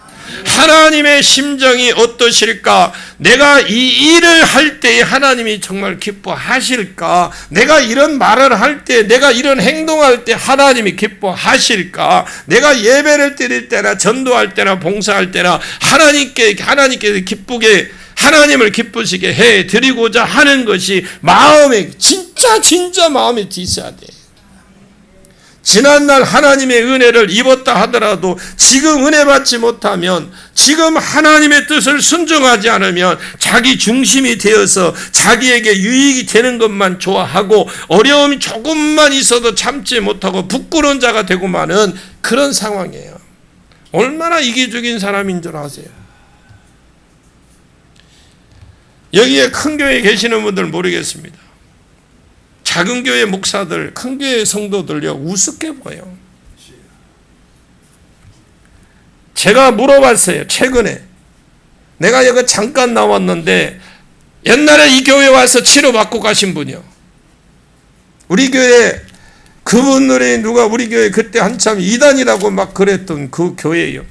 하나님의 심정이 어떠실까? 내가 이 일을 할 때에 하나님이 정말 기뻐하실까? 내가 이런 말을 할 때, 내가 이런 행동할 때 하나님이 기뻐하실까? 내가 예배를 드릴 때나 전도할 때나 봉사할 때나 하나님께 기쁘게 하나님을 기쁘시게 해드리고자 하는 것이 마음에 진짜 마음에 있어야 돼. 지난날 하나님의 은혜를 입었다 하더라도 지금 은혜 받지 못하면 지금 하나님의 뜻을 순종하지 않으면 자기 중심이 되어서 자기에게 유익이 되는 것만 좋아하고 어려움이 조금만 있어도 참지 못하고 부끄러운 자가 되고 마는 그런 상황이에요. 얼마나 이기적인 사람인 줄 아세요? 여기에 큰 교회에 계시는 분들 모르겠습니다. 작은 교회 목사들, 큰 교회 성도들요 우습게 보여. 제가 물어봤어요. 최근에 내가 여기 잠깐 나왔는데 옛날에 이 교회 와서 치료받고 가신 분이요. 우리 교회 그분들이 누가 우리 교회 그때 한참 이단이라고 막 그랬던 그 교회예요.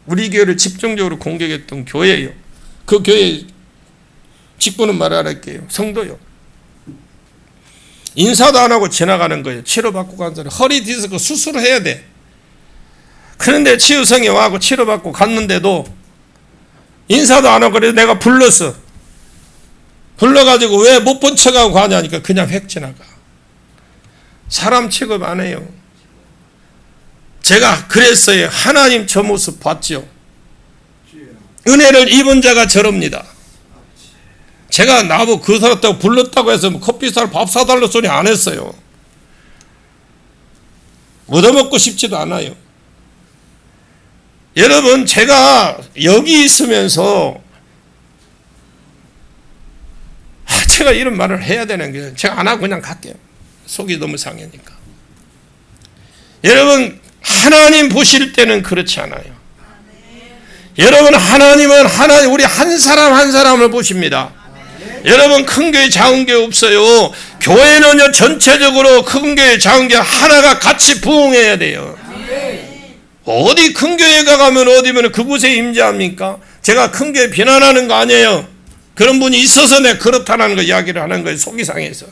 우리 교회를 집중적으로 공격했던 교회예요. 그 교회 직분은 말 안 할게요. 성도요. 인사도 안 하고 지나가는 거예요. 치료받고 간 사람 허리 디스크 수술을 해야 돼. 그런데 치유성에 와서 치료받고 갔는데도 인사도 안 하고 그래서 내가 불렀어. 불러가지고 왜 못 본 척하고 가냐니까 그냥 획 지나가. 사람 취급 안 해요. 제가 그랬어요. 하나님 저 모습 봤죠. 은혜를 입은 자가 저럽니다. 제가 나보고 그 사람다고 불렀다고 해서 커피 사 밥 사달라 소리 안 했어요. 얻어먹고 싶지도 않아요. 여러분, 제가 여기 있으면서 제가 이런 말을 해야 되는 게 제가 안 하고 그냥 갈게요. 속이 너무 상하니까. 여러분, 하나님 보실 때는 그렇지 않아요. 여러분, 하나님은 우리 한 사람 한 사람을 보십니다. 여러분, 큰 교회 작은 교회 없어요. 교회는요 전체적으로 큰 교회 작은 교회 하나가 같이 부흥해야 돼요. 어디 큰 교회가 가면 어디면 그곳에 임재합니까? 제가 큰 교회 비난하는 거 아니에요. 그런 분이 있어서 내가 그렇다는 거 이야기를 하는 거예요. 속이 상해서.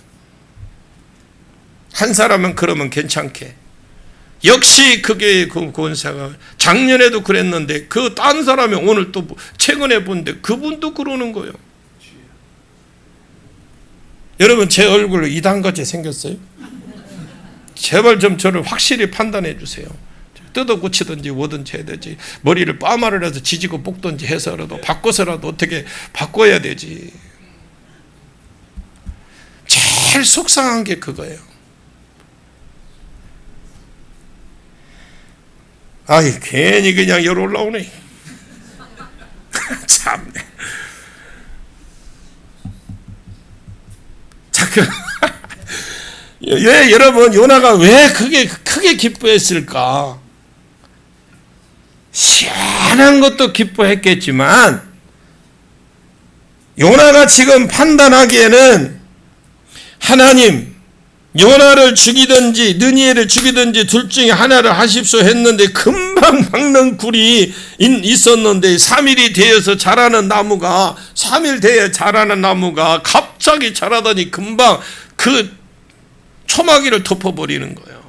한 사람은 그러면 괜찮게. 역시 그게 그 권사가 작년에도 그랬는데 그 딴 사람이 오늘 또 최근에 본데 그분도 그러는 거예요. 여러분, 제 얼굴로 이단같이 생겼어요? 제발 좀 저를 확실히 판단해 주세요. 뜯어 고치든지 뭐든지 해야 되지. 머리를 빠마를 해서 지지고 볶든지 해서라도 바꿔서라도 어떻게 바꿔야 되지. 제일 속상한 게 그거예요. 아이, 괜히 그냥 열 올라오네. 참네. 자, 왜 여러분, 요나가 왜 크게 기뻐했을까? 희한한 것도 기뻐했겠지만 요나가 지금 판단하기에는 하나님, 요나를 죽이든지 느니엘을 죽이든지 둘 중에 하나를 하십시오 했는데 금방 박는 굴이 있었는데 3일이 되어서 자라는 나무가 3일 되어 자라는 나무가 갑자기 자라더니 금방 그 초마귀를 덮어버리는 거예요.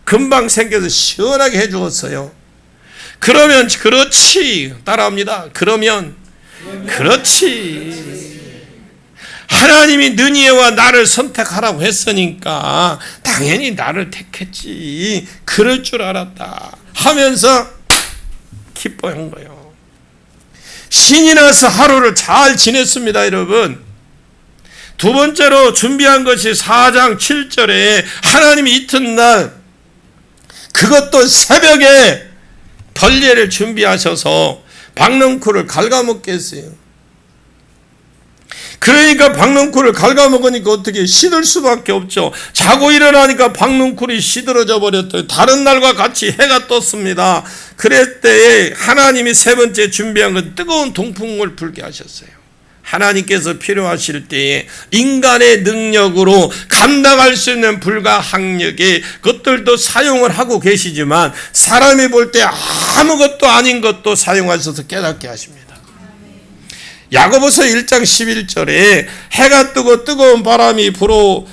금방 생겨서 시원하게 해주었어요. 그러면 그렇지, 따라합니다. 그러면 그렇지. 하나님이 느니에와 나를 선택하라고 했으니까 당연히 나를 택했지. 그럴 줄 알았다 하면서 기뻐한 거예요. 신이 나서 하루를 잘 지냈습니다, 여러분. 두 번째로 준비한 것이 4장 7절에 하나님이 이튿날 그것도 새벽에 벌레를 준비하셔서 박넝쿨을 갉아먹게 했어요. 그러니까 박넝쿨을 갉아먹으니까 어떻게 시들 수밖에 없죠. 자고 일어나니까 박넝쿨이 시들어져 버렸더니 다른 날과 같이 해가 떴습니다. 그럴 때에 하나님이 세 번째 준비한 건 뜨거운 동풍을 불게 하셨어요. 하나님께서 필요하실 때에 인간의 능력으로 감당할 수 있는 불가항력의 것들도 사용을 하고 계시지만 사람이 볼 때 아무것도 아닌 것도 사용하셔서 깨닫게 하십니다. 야고보서 1장 11절에 해가 뜨고 뜨거운 바람이 불어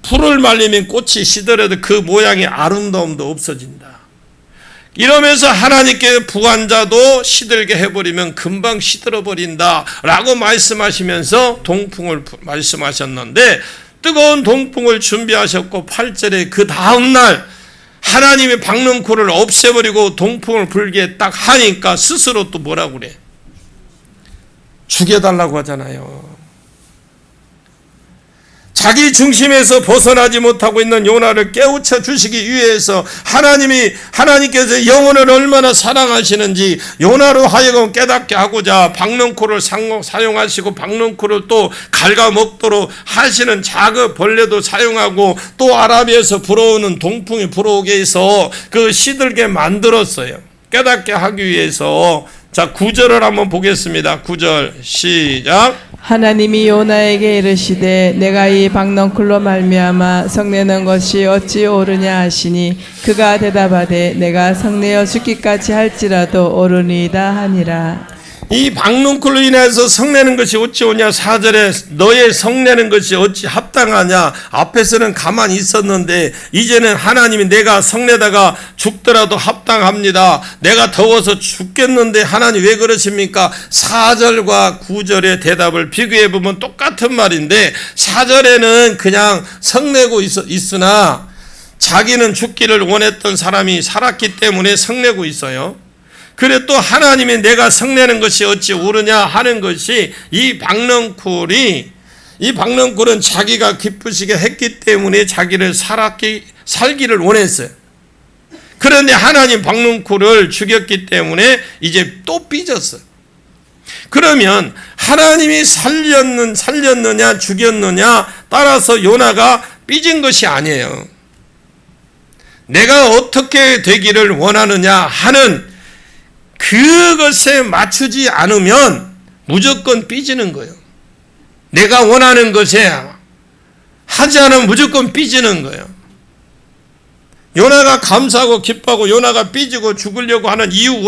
풀을 말리면 꽃이 시들어도 그 모양의 아름다움도 없어진다. 이러면서 하나님께 부한 자도 시들게 해버리면 금방 시들어버린다 라고 말씀하시면서 동풍을 말씀하셨는데 뜨거운 동풍을 준비하셨고 8절에 그 다음날 하나님이 박넝쿨을 없애버리고 동풍을 불게 딱 하니까 스스로 또 뭐라고 그래? 죽여달라고 하잖아요. 자기 중심에서 벗어나지 못하고 있는 요나를 깨우쳐 주시기 위해서 하나님께서 영혼을 얼마나 사랑하시는지 요나로 하여금 깨닫게 하고자 박넝쿨을 사용하시고 박넝쿨을 또 갉아먹도록 하시는 작은 벌레도 사용하고 또 아라비에서 불어오는 동풍이 불어오게 해서 그 시들게 만들었어요. 깨닫게 하기 위해서. 자, 9절을 한번 보겠습니다. 9절 시작. 하나님이 요나에게 이르시되 내가 이 박넝쿨로 말미암아 성내는 것이 어찌 옳으냐 하시니 그가 대답하되 내가 성내어 죽기까지 할지라도 옳으니이다 하니라. 이 박넝쿨로 인해서 성내는 것이 어찌 오냐. 4절에 너의 성내는 것이 어찌 합당하냐? 앞에서는 가만히 있었는데 이제는 하나님이 내가 성내다가 죽더라도 합당합니다. 내가 더워서 죽겠는데 하나님 왜 그러십니까? 4절과 9절의 대답을 비교해 보면 똑같은 말인데 4절에는 그냥 성내고 있으나 자기는 죽기를 원했던 사람이 살았기 때문에 성내고 있어요. 그래 또 하나님이 내가 성내는 것이 어찌 옳으냐 하는 것이 이 박능쿨은 자기가 기쁘시게 했기 때문에 자기를 살기를 원했어요. 그런데 하나님 박능쿨을 죽였기 때문에 이제 또 삐졌어요. 그러면 하나님이 살렸느냐 죽였느냐 따라서 요나가 삐진 것이 아니에요. 내가 어떻게 되기를 원하느냐 하는 그것에 맞추지 않으면 무조건 삐지는 거예요. 내가 원하는 것에 하지 않으면 무조건 삐지는 거예요. 요나가 감사하고 기뻐하고 요나가 삐지고 죽으려고 하는 이유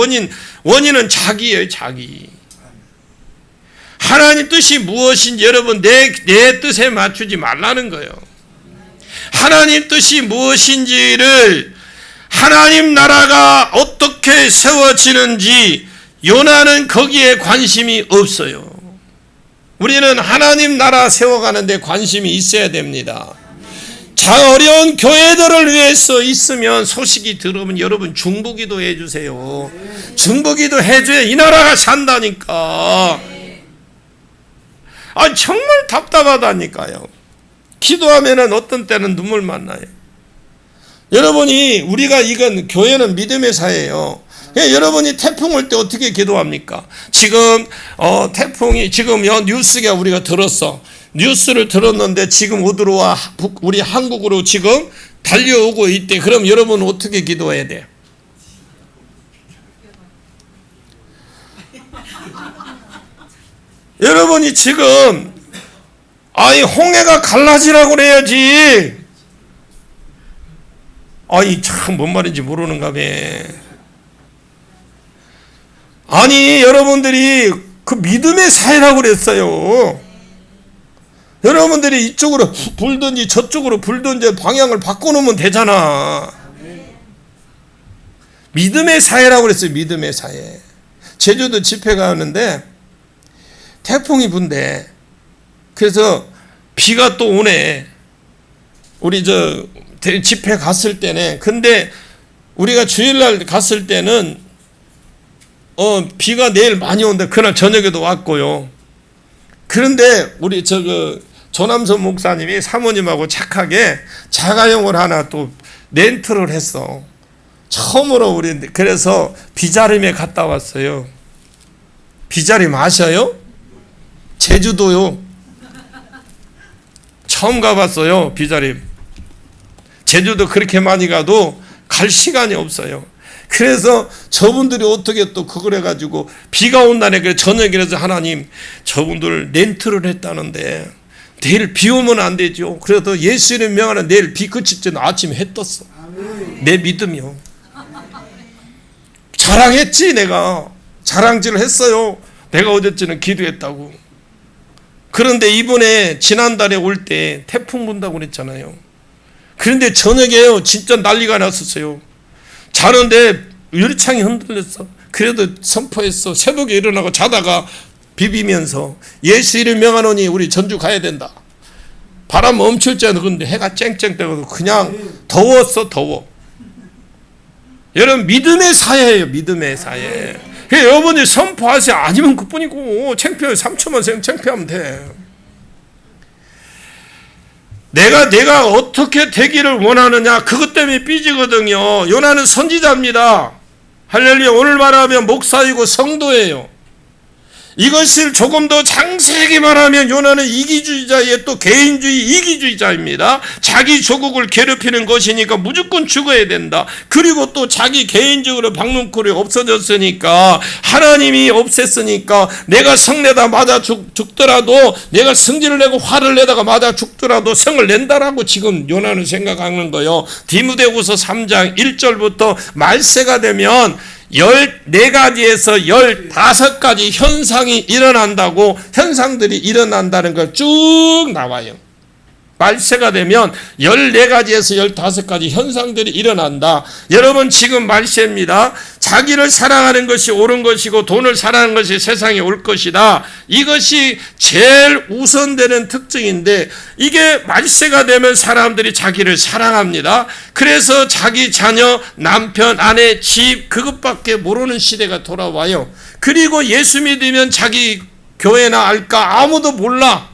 원인은 자기예요. 자기. 하나님 뜻이 무엇인지 여러분 내 뜻에 맞추지 말라는 거예요. 하나님 뜻이 무엇인지를 하나님 나라가 어떻게 세워지는지 요나는 거기에 관심이 없어요. 우리는 하나님 나라 세워가는데 관심이 있어야 됩니다. 자, 어려운 교회들을 위해서 있으면 소식이 들으면 여러분 중보기도 해주세요. 중보기도 해줘야 이 나라가 산다니까. 정말 답답하다니까요. 기도하면은 어떤 때는 눈물만 나요. 여러분이 우리가 이건 교회는 믿음의 사회예요. 여러분이 태풍 올 때 어떻게 기도합니까? 지금 태풍이 지금 뉴스가 우리가 들었어. 뉴스를 들었는데 지금 어디로 와? 우리 한국으로 지금 달려오고 있대. 그럼 여러분은 어떻게 기도해야 돼? 여러분이 지금 홍해가 갈라지라고 그래야지. 참 뭔 말인지 모르는가 봐. 여러분들이 그 믿음의 사회라고 그랬어요. 여러분들이 이쪽으로 불든지 저쪽으로 불든지 방향을 바꿔놓으면 되잖아. 믿음의 사회라고 그랬어요. 믿음의 사회. 제주도 집회 가는데 태풍이 분대. 그래서 비가 또 오네. 우리 집회 갔을 때네. 근데 우리가 주일날 갔을 때는 비가 내일 많이 온다. 그날 저녁에도 왔고요. 그런데 우리 조남선 목사님이 사모님하고 착하게 자가용을 하나 또 렌트를 했어. 처음으로 그래서 비자림에 갔다 왔어요. 비자림 아셔요? 제주도요. 처음 가봤어요. 비자림. 제주도 그렇게 많이 가도 갈 시간이 없어요. 그래서 저분들이 어떻게 또 그걸 해가지고 비가 온다네. 그래 저녁이라서 하나님 저분들 렌트를 했다는데 내일 비 오면 안 되죠. 그래도 예수 이름 명하는 내일 비 그칠 때는 아침에 해 떴어. 내 믿음이요. 자랑했지. 내가 자랑질을 했어요. 내가 어제쯤에 기도했다고. 그런데 이번에 지난달에 올 때 태풍 분다고 그랬잖아요. 그런데 저녁에요 진짜 난리가 났었어요. 자는데 유리창이 흔들렸어. 그래도 선포했어. 새벽에 일어나고 자다가 비비면서 예수 이름 명하노니 우리 전주 가야 된다. 바람 멈출 줄 알았는데 해가 쨍쨍 뜨고 그냥 더웠어. 더워. 여러분 믿음의 사회예요. 믿음의 사회. 여러분이 선포하세요. 아니면 그뿐이고 창피해. 3초만 창피하면 돼. 내가 어떻게 되기를 원하느냐 그것 때문에 삐지거든요. 요나는 선지자입니다. 할렐루야. 오늘 말하면 목사이고 성도예요. 이것을 조금 더 장세하게 말하면 요나는 이기주의자의 또 개인주의 이기주의자입니다. 자기 조국을 괴롭히는 것이니까 무조건 죽어야 된다. 그리고 또 자기 개인적으로 박능쿨이 없어졌으니까 하나님이 없앴으니까 내가 성내다 맞아 죽더라도 내가 승질을 내고 화를 내다가 맞아 죽더라도 성을 낸다라고 지금 요나는 생각하는 거예요. 디모데후서 3장 1절부터 말세가 되면 14가지에서 15가지 현상이 일어난다고 현상들이 일어난다는 걸 쭉 나와요. 말세가 되면 14가지에서 15가지 현상들이 일어난다. 여러분 지금 말세입니다. 자기를 사랑하는 것이 옳은 것이고 돈을 사랑하는 것이 세상에 올 것이다. 이것이 제일 우선되는 특징인데 이게 말세가 되면 사람들이 자기를 사랑합니다. 그래서 자기 자녀, 남편, 아내, 집 그것밖에 모르는 시대가 돌아와요. 그리고 예수 믿으면 자기 교회나 알까 아무도 몰라.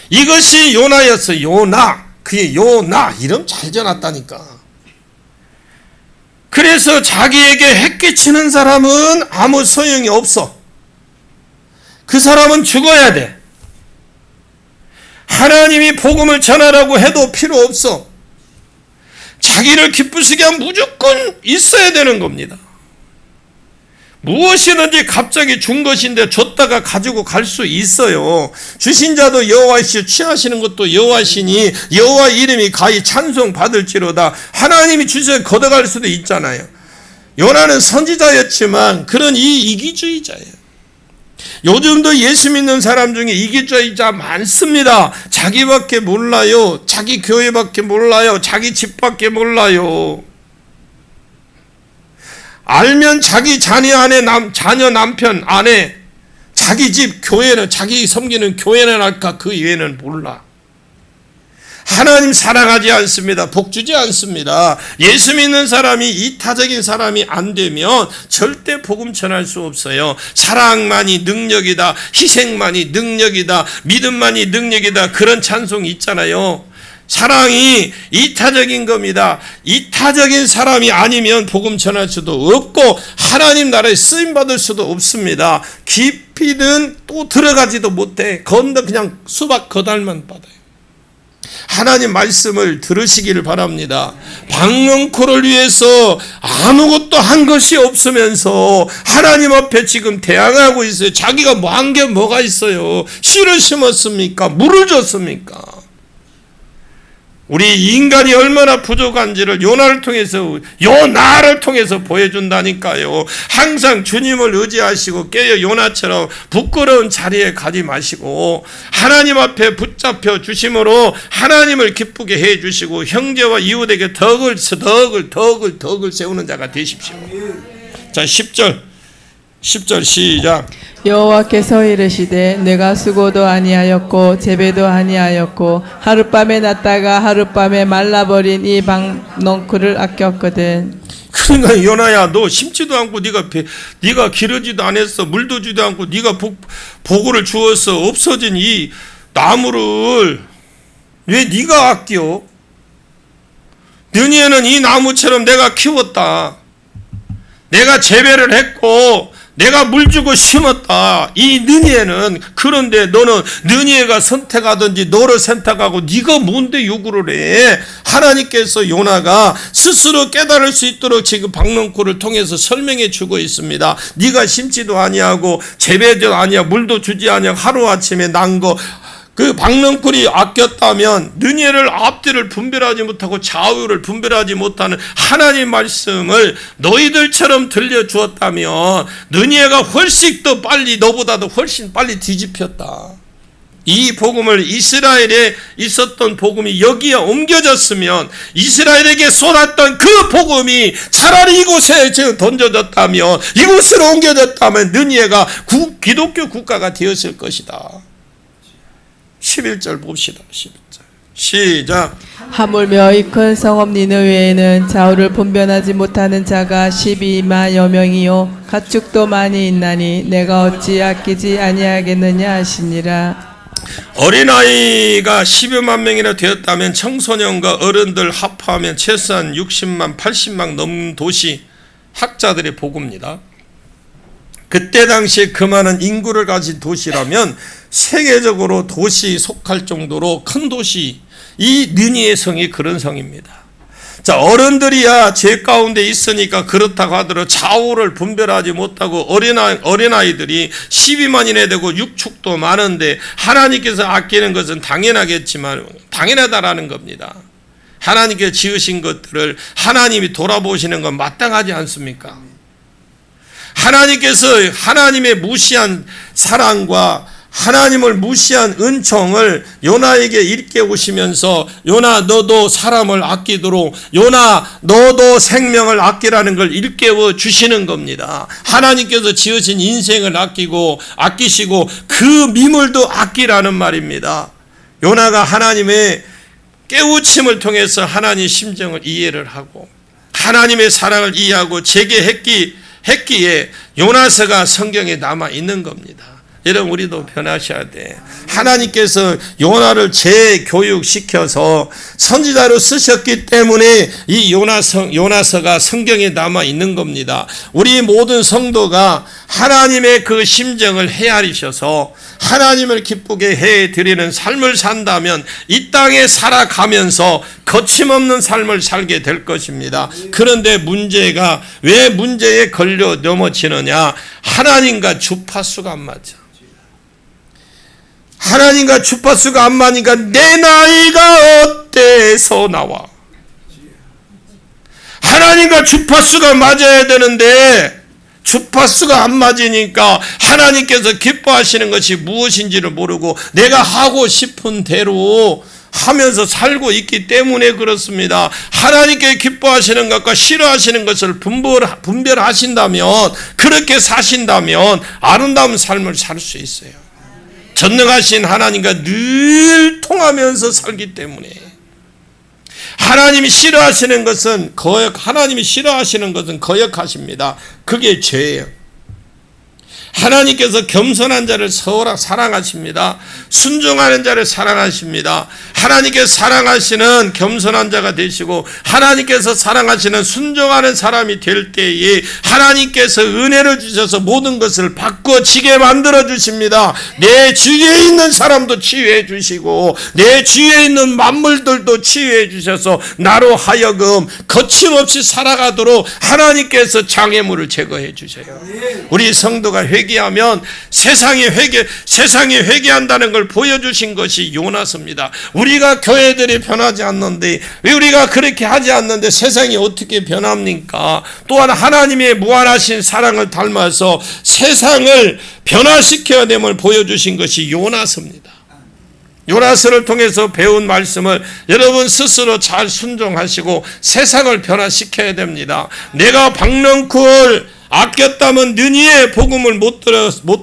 이것이 요나였어. 요나. 그게 요나. 이름 잘 지어놨다니까. 그래서 자기에게 해끼치는 사람은 아무 소용이 없어. 그 사람은 죽어야 돼. 하나님이 복음을 전하라고 해도 필요 없어. 자기를 기쁘시게 하면 무조건 있어야 되는 겁니다. 무엇이든지 갑자기 준 것인데 줬다가 가지고 갈 수 있어요. 주신 자도 여호와이시오 취하시는 것도 여호와시니 여호와 이름이 가히 찬송 받을지로다. 하나님이 주셔서 걷어갈 수도 있잖아요. 요나는 선지자였지만 그런 이기주의자예요. 요즘도 예수 믿는 사람 중에 이기주의자 많습니다. 자기밖에 몰라요. 자기 교회밖에 몰라요. 자기 집밖에 몰라요. 알면 자기 자녀, 자녀, 남편, 아내, 자기 집, 교회는, 자기 섬기는 교회는 알까? 그 이외에는 몰라. 하나님 사랑하지 않습니다. 복 주지 않습니다. 예수 믿는 사람이 이타적인 사람이 안 되면 절대 복음 전할 수 없어요. 사랑만이 능력이다. 희생만이 능력이다. 믿음만이 능력이다. 그런 찬송이 있잖아요. 사랑이 이타적인 겁니다. 이타적인 사람이 아니면 복음 전할 수도 없고 하나님 나라에 쓰임받을 수도 없습니다. 깊이든 또 들어가지도 못해. 건너 그냥 수박 거달만 받아요. 하나님 말씀을 들으시기를 바랍니다. 박능코를 위해서 아무것도 한 것이 없으면서 하나님 앞에 지금 대항하고 있어요. 자기가 뭐 한 게 뭐가 있어요. 씨를 심었습니까? 물을 줬습니까? 우리 인간이 얼마나 부족한지를 요나를 통해서 보여준다니까요. 항상 주님을 의지하시고 깨어 요나처럼 부끄러운 자리에 가지 마시고 하나님 앞에 붙잡혀 주심으로 하나님을 기쁘게 해 주시고 형제와 이웃에게 덕을 세우는 자가 되십시오. 자, 10절 시작. 여호와께서 이르시되 내가 수고도 아니하였고 재배도 아니하였고 하룻밤에 났다가 하룻밤에 말라버린 이 박넝쿨을 아꼈거든. 그러니까 요나야, 너 심지도 않고 네가 기르지도 않았어. 물도 주지도 않고 네가 보고를 주었어. 없어진 이 나무를 왜 네가 아껴? 너희는 이 나무처럼 내가 키웠다. 내가 재배를 했고 내가 물 주고 심었다. 이 느니에는. 그런데 너는 느니에가 선택하든지 너를 선택하고 네가 뭔데 요구를 해? 하나님께서 요나가 스스로 깨달을 수 있도록 지금 박능코를 통해서 설명해 주고 있습니다. 네가 심지도 아니하고 재배도 아니야 물도 주지 아니야 하루아침에 난 거 그 박능쿨이 아꼈다면 느니에를 앞뒤를 분별하지 못하고 좌우를 분별하지 못하는 하나님 말씀을 너희들처럼 들려주었다면 느니에가 훨씬 더 빨리 너보다도 훨씬 빨리 뒤집혔다. 이 복음을 이스라엘에 있었던 복음이 여기에 옮겨졌으면 이스라엘에게 쏟았던 그 복음이 차라리 이곳에 던져졌다면 이곳으로 옮겨졌다면 느니에가 기독교 국가가 되었을 것이다. 11절 봅시다. 11절 시작. 하물며 이 큰 성읍 니느웨에는 좌우를 분별하지 못하는 자가 12만여 명이요 가축도 많이 있나니 내가 어찌 아끼지 아니하겠느냐 하시니라. 어린아이가 12만 명이나 되었다면 청소년과 어른들 합하면 최소한 60만 80만 넘는 도시 학자들의 보고입니다. 그때 당시에 그 많은 인구를 가진 도시라면 세계적으로 도시 속할 정도로 큰 도시, 이 느니의 성이 그런 성입니다. 자, 어른들이야 죄 가운데 있으니까 그렇다고 하더라도 좌우를 분별하지 못하고 어린아이들이 12만이나 되고 육축도 많은데 하나님께서 아끼는 것은 당연하겠지만 당연하다라는 겁니다. 하나님께서 지으신 것들을 하나님이 돌아보시는 건 마땅하지 않습니까? 하나님께서 하나님의 무시한 사랑과 하나님을 무시한 은총을 요나에게 일깨우시면서 요나 너도 사람을 아끼도록 요나 너도 생명을 아끼라는 걸 일깨워 주시는 겁니다. 하나님께서 지으신 인생을 아끼시고 그 미물도 아끼라는 말입니다. 요나가 하나님의 깨우침을 통해서 하나님의 심정을 이해를 하고 하나님의 사랑을 이해하고 재개했기에 요나서가 성경에 남아 있는 겁니다. 여러분 우리도 변하셔야 돼. 하나님께서 요나를 재교육시켜서 선지자로 쓰셨기 때문에 이 요나서가 성경에 남아 있는 겁니다. 우리 모든 성도가 하나님의 그 심정을 헤아리셔서 하나님을 기쁘게 해드리는 삶을 산다면 이 땅에 살아가면서 거침없는 삶을 살게 될 것입니다. 그런데 문제가 왜 문제에 걸려 넘어지느냐? 하나님과 주파수가 안 맞아. 하나님과 주파수가 안 맞으니까 내 나이가 어때서 나와. 하나님과 주파수가 맞아야 되는데 주파수가 안 맞으니까 하나님께서 기뻐하시는 것이 무엇인지를 모르고 내가 하고 싶은 대로 하면서 살고 있기 때문에 그렇습니다. 하나님께 기뻐하시는 것과 싫어하시는 것을 분별하신다면, 그렇게 사신다면 아름다운 삶을 살 수 있어요. 전능하신 하나님과 늘 통하면서 살기 때문에 하나님이 싫어하시는 것은 거역하십니다. 그게 죄예요. 하나님께서 겸손한 자를 사랑하십니다. 순종하는 자를 사랑하십니다. 하나님께서 사랑하시는 겸손한 자가 되시고 하나님께서 사랑하시는 순종하는 사람이 될 때에 하나님께서 은혜를 주셔서 모든 것을 바꿔지게 만들어 주십니다. 내 주위에 있는 사람도 치유해 주시고 내 주위에 있는 만물들도 치유해 주셔서 나로 하여금 거침없이 살아가도록 하나님께서 장애물을 제거해 주셔요. 우리 성도가 회개하면 세상이 회개한다는 걸 보여주신 것이 요나서입니다. 우리가 교회들이 변하지 않는데, 왜 우리가 그렇게 하지 않는데 세상이 어떻게 변합니까? 또한 하나님의 무한하신 사랑을 닮아서 세상을 변화시켜야 됨을 보여주신 것이 요나서입니다. 요나서를 통해서 배운 말씀을 여러분 스스로 잘 순종하시고 세상을 변화시켜야 됩니다. 내가 박넝쿨 아꼈다면 느니의 복음을 못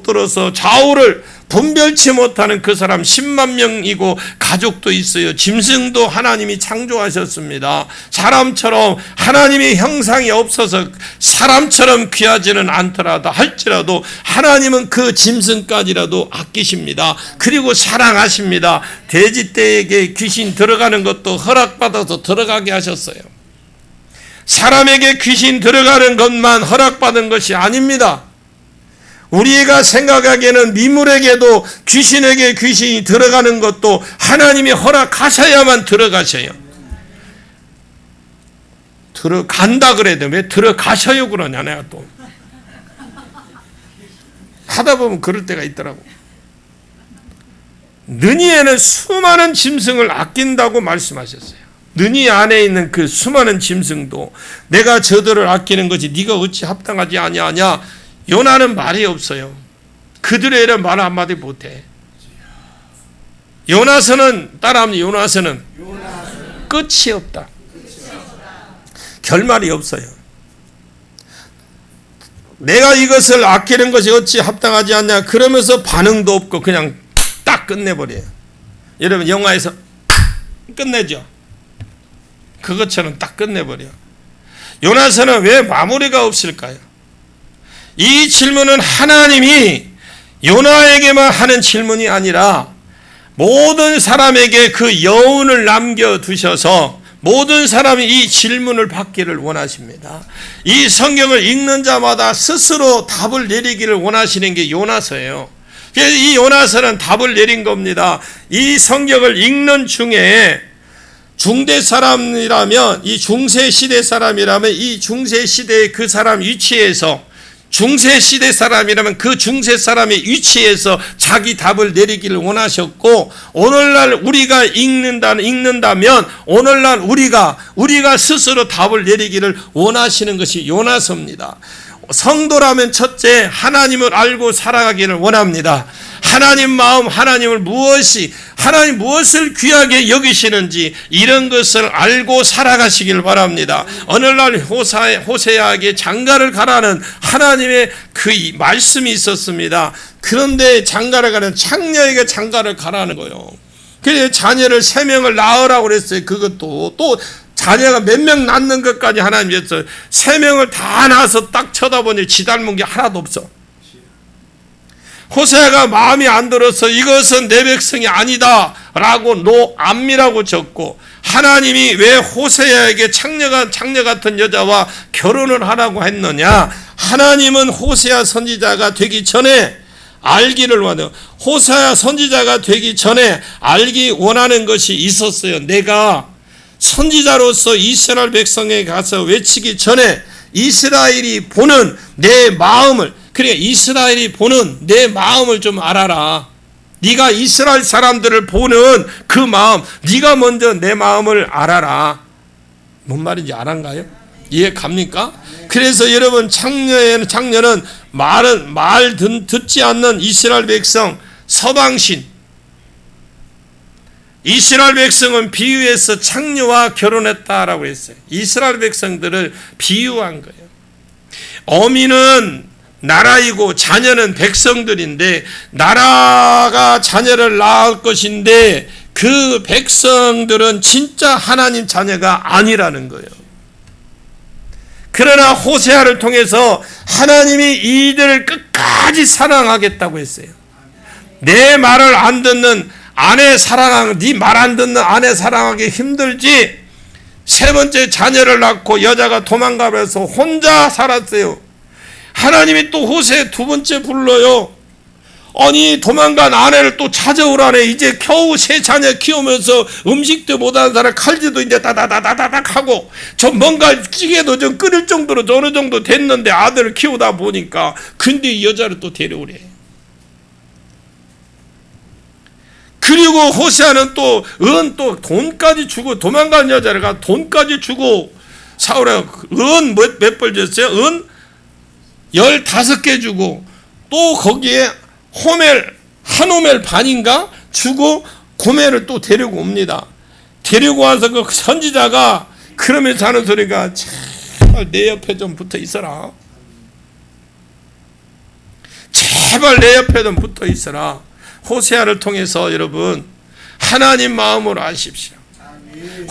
들어서 좌우를 분별치 못하는 그 사람 10만 명이고 가족도 있어요. 짐승도 하나님이 창조하셨습니다. 사람처럼 하나님의 형상이 없어서 사람처럼 귀하지는 않더라도 할지라도 하나님은 그 짐승까지라도 아끼십니다. 그리고 사랑하십니다. 돼지떼에게 귀신 들어가는 것도 허락받아서 들어가게 하셨어요. 사람에게 귀신 들어가는 것만 허락받은 것이 아닙니다. 우리가 생각하기에는 미물에게도 귀신에게 귀신이 들어가는 것도 하나님이 허락하셔야만 들어가셔요. 들어간다 그래야 돼. 왜 들어가셔요 그러냐 내가 또. 하다 보면 그럴 때가 있더라고. 느니에는 수많은 짐승을 아낀다고 말씀하셨어요. 느니 안에 있는 그 수많은 짐승도 내가 저들을 아끼는 것이 네가 어찌 합당하지 아니하냐. 요나는 말이 없어요. 그들의 일은 말 한마디 못해. 따라하면 요나서는 끝이 없다. 결말이 없어요. 내가 이것을 아끼는 것이 어찌 합당하지 않냐 그러면서 반응도 없고 그냥 딱 끝내버려요. 여러분 영화에서 끝내죠. 그것처럼 딱 끝내버려. 요나서는 왜 마무리가 없을까요? 이 질문은 하나님이 요나에게만 하는 질문이 아니라 모든 사람에게 그 여운을 남겨두셔서 모든 사람이 이 질문을 받기를 원하십니다. 이 성경을 읽는 자마다 스스로 답을 내리기를 원하시는 게 요나서예요. 그래서 이 요나서는 답을 내린 겁니다. 이 성경을 읽는 중에 중대 사람이라면 이 중세 시대 사람이라면 이 중세 시대의 그 사람 위치에서 중세 시대 사람이라면 그 중세 사람의 위치에서 자기 답을 내리기를 원하셨고 오늘날 우리가 읽는다면 오늘날 우리가 스스로 답을 내리기를 원하시는 것이 요나서입니다. 성도라면 첫째 하나님을 알고 살아가기를 원합니다. 하나님 마음, 하나님 무엇을 귀하게 여기시는지 이런 것을 알고 살아가시길 바랍니다. 어느 날 호세아에게 장가를 가라는 하나님의 그 말씀이 있었습니다. 그런데 장가를 가는 창녀에게 장가를 가라는 거예요. 그래서 자녀를 3명을 낳으라고 그랬어요. 그것도 또 자녀가 몇 명 낳는 것까지 하나님이 했어요. 3명을 다 낳아서 딱 쳐다보니 지 닮은 게 하나도 없어. 호세아가 마음이 안 들어서 이것은 내 백성이 아니다 라고 노암미라고 적고, 하나님이 왜 호세아에게 창녀 같은 여자와 결혼을 하라고 했느냐. 하나님은 호세아 선지자가 되기 전에 알기를 원해요. 호세아 선지자가 되기 전에 알기 원하는 것이 있었어요. 내가 선지자로서 이스라엘 백성에게 가서 외치기 전에 이스라엘이 보는 내 마음을, 그러니까 이스라엘이 보는 내 마음을 좀 알아라. 네가 이스라엘 사람들을 보는 그 마음, 네가 먼저 내 마음을 알아라. 뭔 말인지 알았나요? 이해 갑니까? 그래서 여러분, 창녀는 말 듣지 않는 이스라엘 백성, 서방신, 이스라엘 백성은 비유해서 창녀와 결혼했다라고 했어요. 이스라엘 백성들을 비유한 거예요. 어미는 나라이고 자녀는 백성들인데, 나라가 자녀를 낳을 것인데 그 백성들은 진짜 하나님 자녀가 아니라는 거예요. 그러나 호세아를 통해서 하나님이 이들을 끝까지 사랑하겠다고 했어요. 내 말을 안 듣는 아내 사랑하는, 네 말 안 듣는 아내 사랑하기 힘들지. 3번째 자녀를 낳고 여자가 도망가면서 혼자 살았어요. 하나님이 또 호세 2번째 불러요. 아니, 도망간 아내를 또 찾아오라네. 이제 겨우 3 자녀 키우면서 음식도 못하는 사람 칼질도 이제 다다다다닥 하고, 좀 뭔가 찌개도 좀 끓일 정도로 어느 정도 됐는데 아들을 키우다 보니까, 근데 이 여자를 또 데려오래. 그리고 호세아는 또 돈까지 주고, 도망간 여자가 돈까지 주고 사울에 은 몇 벌 줬어요? 은 15개 주고, 또 거기에 한 호멜 반인가 주고 고멜을 또 데리고 옵니다. 데리고 와서 그 선지자가 그러면서 하는 소리가, 제발 내 옆에 좀 붙어 있어라. 제발 내 옆에 좀 붙어 있어라. 호세아를 통해서 여러분, 하나님 마음으로 아십시오.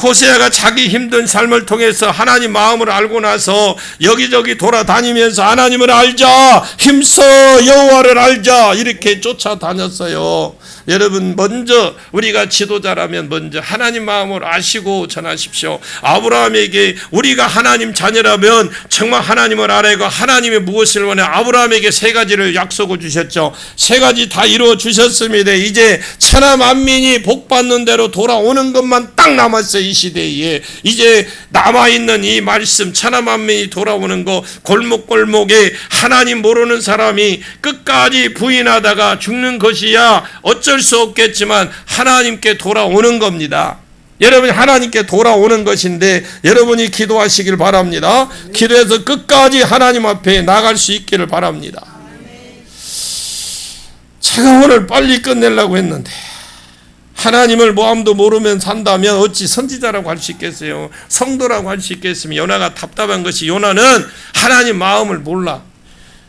호세아가 자기 힘든 삶을 통해서 하나님 마음을 알고 나서 여기저기 돌아다니면서 하나님을 알자, 힘써 여호와를 알자, 이렇게 쫓아다녔어요. 여러분, 먼저 우리가 지도자라면 먼저 하나님 마음을 아시고 전하십시오. 아브라함에게 우리가 하나님 자녀라면 정말 하나님을 알아야, 하나님이 무엇을 원해 아브라함에게 3가지를 약속을 주셨죠. 3가지 다 이루어 주셨습니다. 이제 천하 만민이 복받는 대로 돌아오는 것만 딱 남았어요. 이 시대에 이제 남아있는 이 말씀, 천하 만민이 돌아오는 거, 골목골목에 하나님 모르는 사람이 끝까지 부인하다가 죽는 것이야 어쩔 수 없겠지만 하나님께 돌아오는 겁니다. 여러분이 하나님께 돌아오는 것인데, 여러분이 기도하시길 바랍니다. 기도해서 끝까지 하나님 앞에 나갈 수 있기를 바랍니다. 제가 오늘 빨리 끝내려고 했는데, 하나님을 모함도 모르면 산다면 어찌 선지자라고 할 수 있겠어요? 성도라고 할 수 있겠으면? 요나가 답답한 것이, 요나는 하나님 마음을 몰라.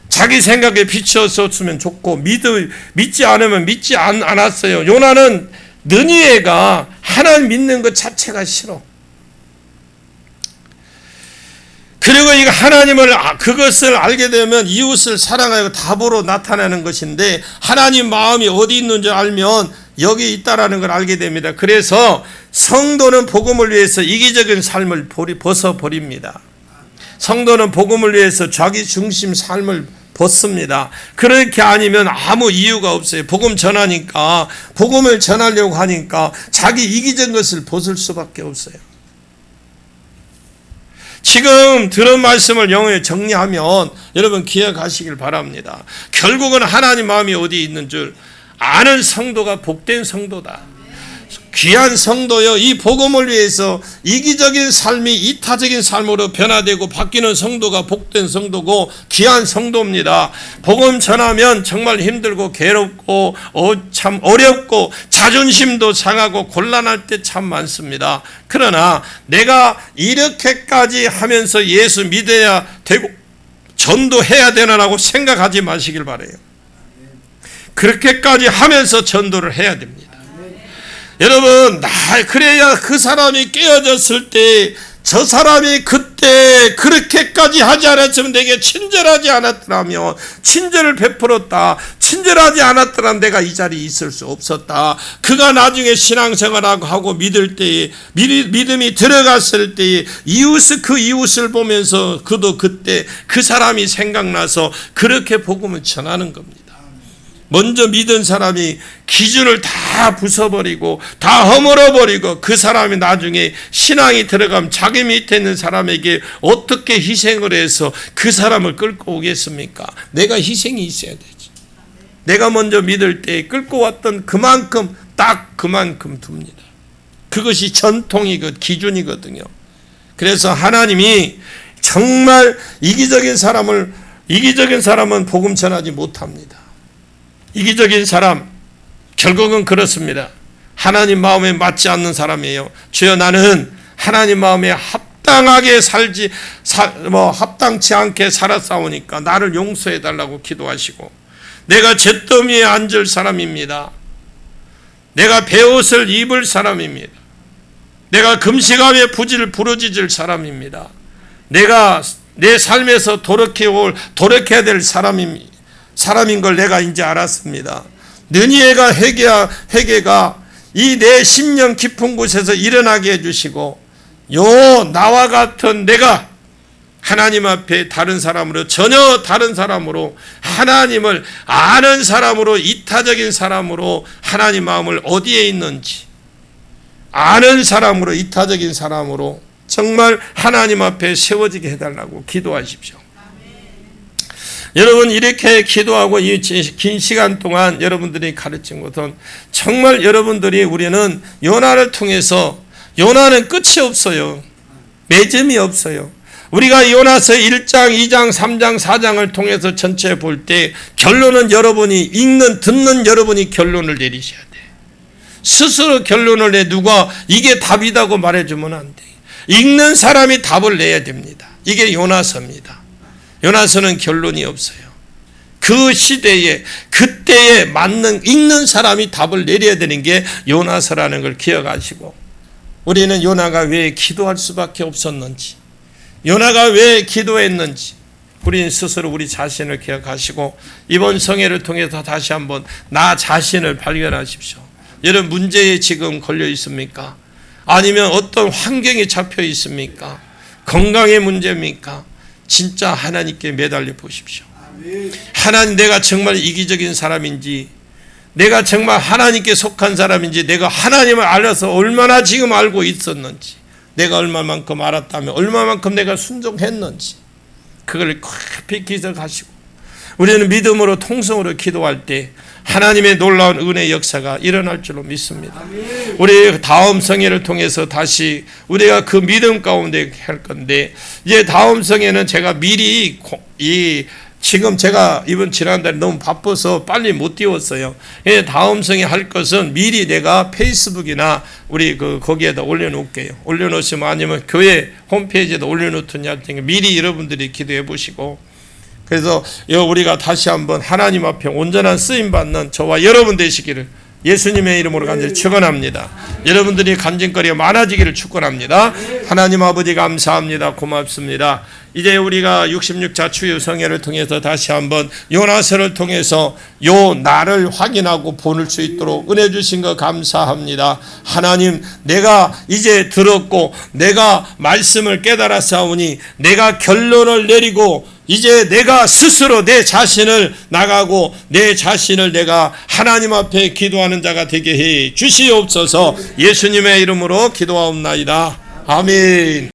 자기 생각에 비추었으면 좋고, 믿지 않으면 믿지 않았어요. 요나는 느니에가 하나님 믿는 것 자체가 싫어. 그리고 이거 하나님을, 그것을 알게 되면 이웃을 사랑하고 답으로 나타나는 것인데, 하나님 마음이 어디 있는지 알면 여기 있다라는 걸 알게 됩니다. 그래서 성도는 복음을 위해서 이기적인 삶을 벗어버립니다. 성도는 복음을 위해서 자기 중심 삶을 벗습니다. 그렇게 아니면 아무 이유가 없어요. 복음 전하니까, 복음을 전하려고 하니까 자기 이기적인 것을 벗을 수밖에 없어요. 지금 들은 말씀을 영어에 정리하면 여러분 기억하시길 바랍니다. 결국은 하나님 마음이 어디 있는 줄 아는 성도가 복된 성도다. 귀한 성도여, 이 복음을 위해서 이기적인 삶이 이타적인 삶으로 변화되고 바뀌는 성도가 복된 성도고 귀한 성도입니다. 복음 전하면 정말 힘들고 괴롭고 참 어렵고 자존심도 상하고 곤란할 때 참 많습니다. 그러나 내가 이렇게까지 하면서 예수 믿어야 되고 전도해야 되나라고 생각하지 마시길 바라요. 그렇게까지 하면서 전도를 해야 됩니다. 여러분, 그래야 그 사람이 깨어졌을 때 저 사람이 그때 그렇게까지 하지 않았으면 내게 친절하지 않았더라면, 친절을 베풀었다, 친절하지 않았더라면 내가 이 자리에 있을 수 없었다. 그가 나중에 신앙생활하고 하고 믿을 때에, 믿음이 들어갔을 때에 그 이웃을 보면서 그도 그때 그 사람이 생각나서 그렇게 복음을 전하는 겁니다. 먼저 믿은 사람이 기준을 다 부숴버리고 다 허물어버리고 그 사람이 나중에 신앙이 들어가면 자기 밑에 있는 사람에게 어떻게 희생을 해서 그 사람을 끌고 오겠습니까? 내가 희생이 있어야 되지. 내가 먼저 믿을 때 끌고 왔던 그만큼, 딱 그만큼 둡니다. 그것이 전통이고 기준이거든요. 그래서 하나님이 정말 이기적인 사람은 복음 전하지 못합니다. 이기적인 사람, 결국은 그렇습니다. 하나님 마음에 맞지 않는 사람이에요. 주여, 나는 하나님 마음에 합당하게 합당치 않게 살았사오니까 나를 용서해 달라고 기도하시고, 내가 잿더미에 앉을 사람입니다. 내가 베옷을 입을 사람입니다. 내가 금식함에 부르짖을 사람입니다. 내가 내 삶에서 돌이켜야 될 사람인 걸 내가 이제 알았습니다. 느니에가 회개가 이 내 심령 깊은 곳에서 일어나게 해주시고, 나와 같은 내가 하나님 앞에 전혀 다른 사람으로, 하나님을 아는 사람으로, 이타적인 사람으로, 하나님 마음을 어디에 있는지 아는 사람으로, 이타적인 사람으로 정말 하나님 앞에 세워지게 해달라고 기도하십시오. 여러분, 이렇게 기도하고 이 긴 시간 동안 여러분들이 가르친 것은 정말 우리는 요나를 통해서, 요나는 끝이 없어요. 매점이 없어요. 우리가 요나서 1장, 2장, 3장, 4장을 통해서 전체 볼 때 결론은 여러분이 듣는 여러분이 결론을 내리셔야 돼. 스스로 결론을 누가 이게 답이다고 말해주면 안 돼. 읽는 사람이 답을 내야 됩니다. 이게 요나서입니다. 요나서는 결론이 없어요. 그 시대에, 그때에 맞는 읽는 사람이 답을 내려야 되는 게 요나서라는 걸 기억하시고, 우리는 요나가 왜 기도할 수밖에 없었는지, 요나가 왜 기도했는지 우리는 스스로 우리 자신을 기억하시고, 이번 성회를 통해서 다시 한번 나 자신을 발견하십시오. 여러분, 문제에 지금 걸려 있습니까? 아니면 어떤 환경에 잡혀 있습니까? 건강의 문제입니까? 진짜 하나님께 매달려 보십시오. 하나님, 내가 정말 이기적인 사람인지, 내가 정말 하나님께 속한 사람인지, 내가 하나님을 알아서 얼마나 지금 알고 있었는지, 내가 얼마만큼 알았다면 얼마만큼 내가 순종했는지, 그걸 깊이 기억하시고, 우리는 믿음으로 통성으로 기도할 때 하나님의 놀라운 은혜 역사가 일어날 줄로 믿습니다. 우리 다음 성회를 통해서 다시 우리가 그 믿음 가운데 할 건데, 이제 다음 성회는 제가 미리 지금 제가 지난달에 너무 바빠서 빨리 못 띄웠어요. 다음 성회 할 것은 미리 내가 페이스북이나 우리 거기에다 올려놓을게요. 올려놓으시면, 아니면 교회 홈페이지에다 올려놓든지 할 테니까 미리 여러분들이 기도해 보시고, 그래서 우리가 다시 한번 하나님 앞에 온전한 쓰임받는 저와 여러분 되시기를 예수님의 이름으로 간절히 축원합니다. 여러분들이 간증거리가 많아지기를 축원합니다. 하나님 아버지, 감사합니다. 고맙습니다. 이제 우리가 66차 추유성회를 통해서 다시 한번 요나서를 통해서 나를 확인하고 보낼 수 있도록 은혜 주신 거 감사합니다. 하나님, 내가 이제 들었고 내가 말씀을 깨달았사오니 내가 결론을 내리고 이제 내가 스스로 내 자신을 나가고 내 자신을 내가 하나님 앞에 기도하는 자가 되게 해 주시옵소서. 예수님의 이름으로 기도하옵나이다. 아멘.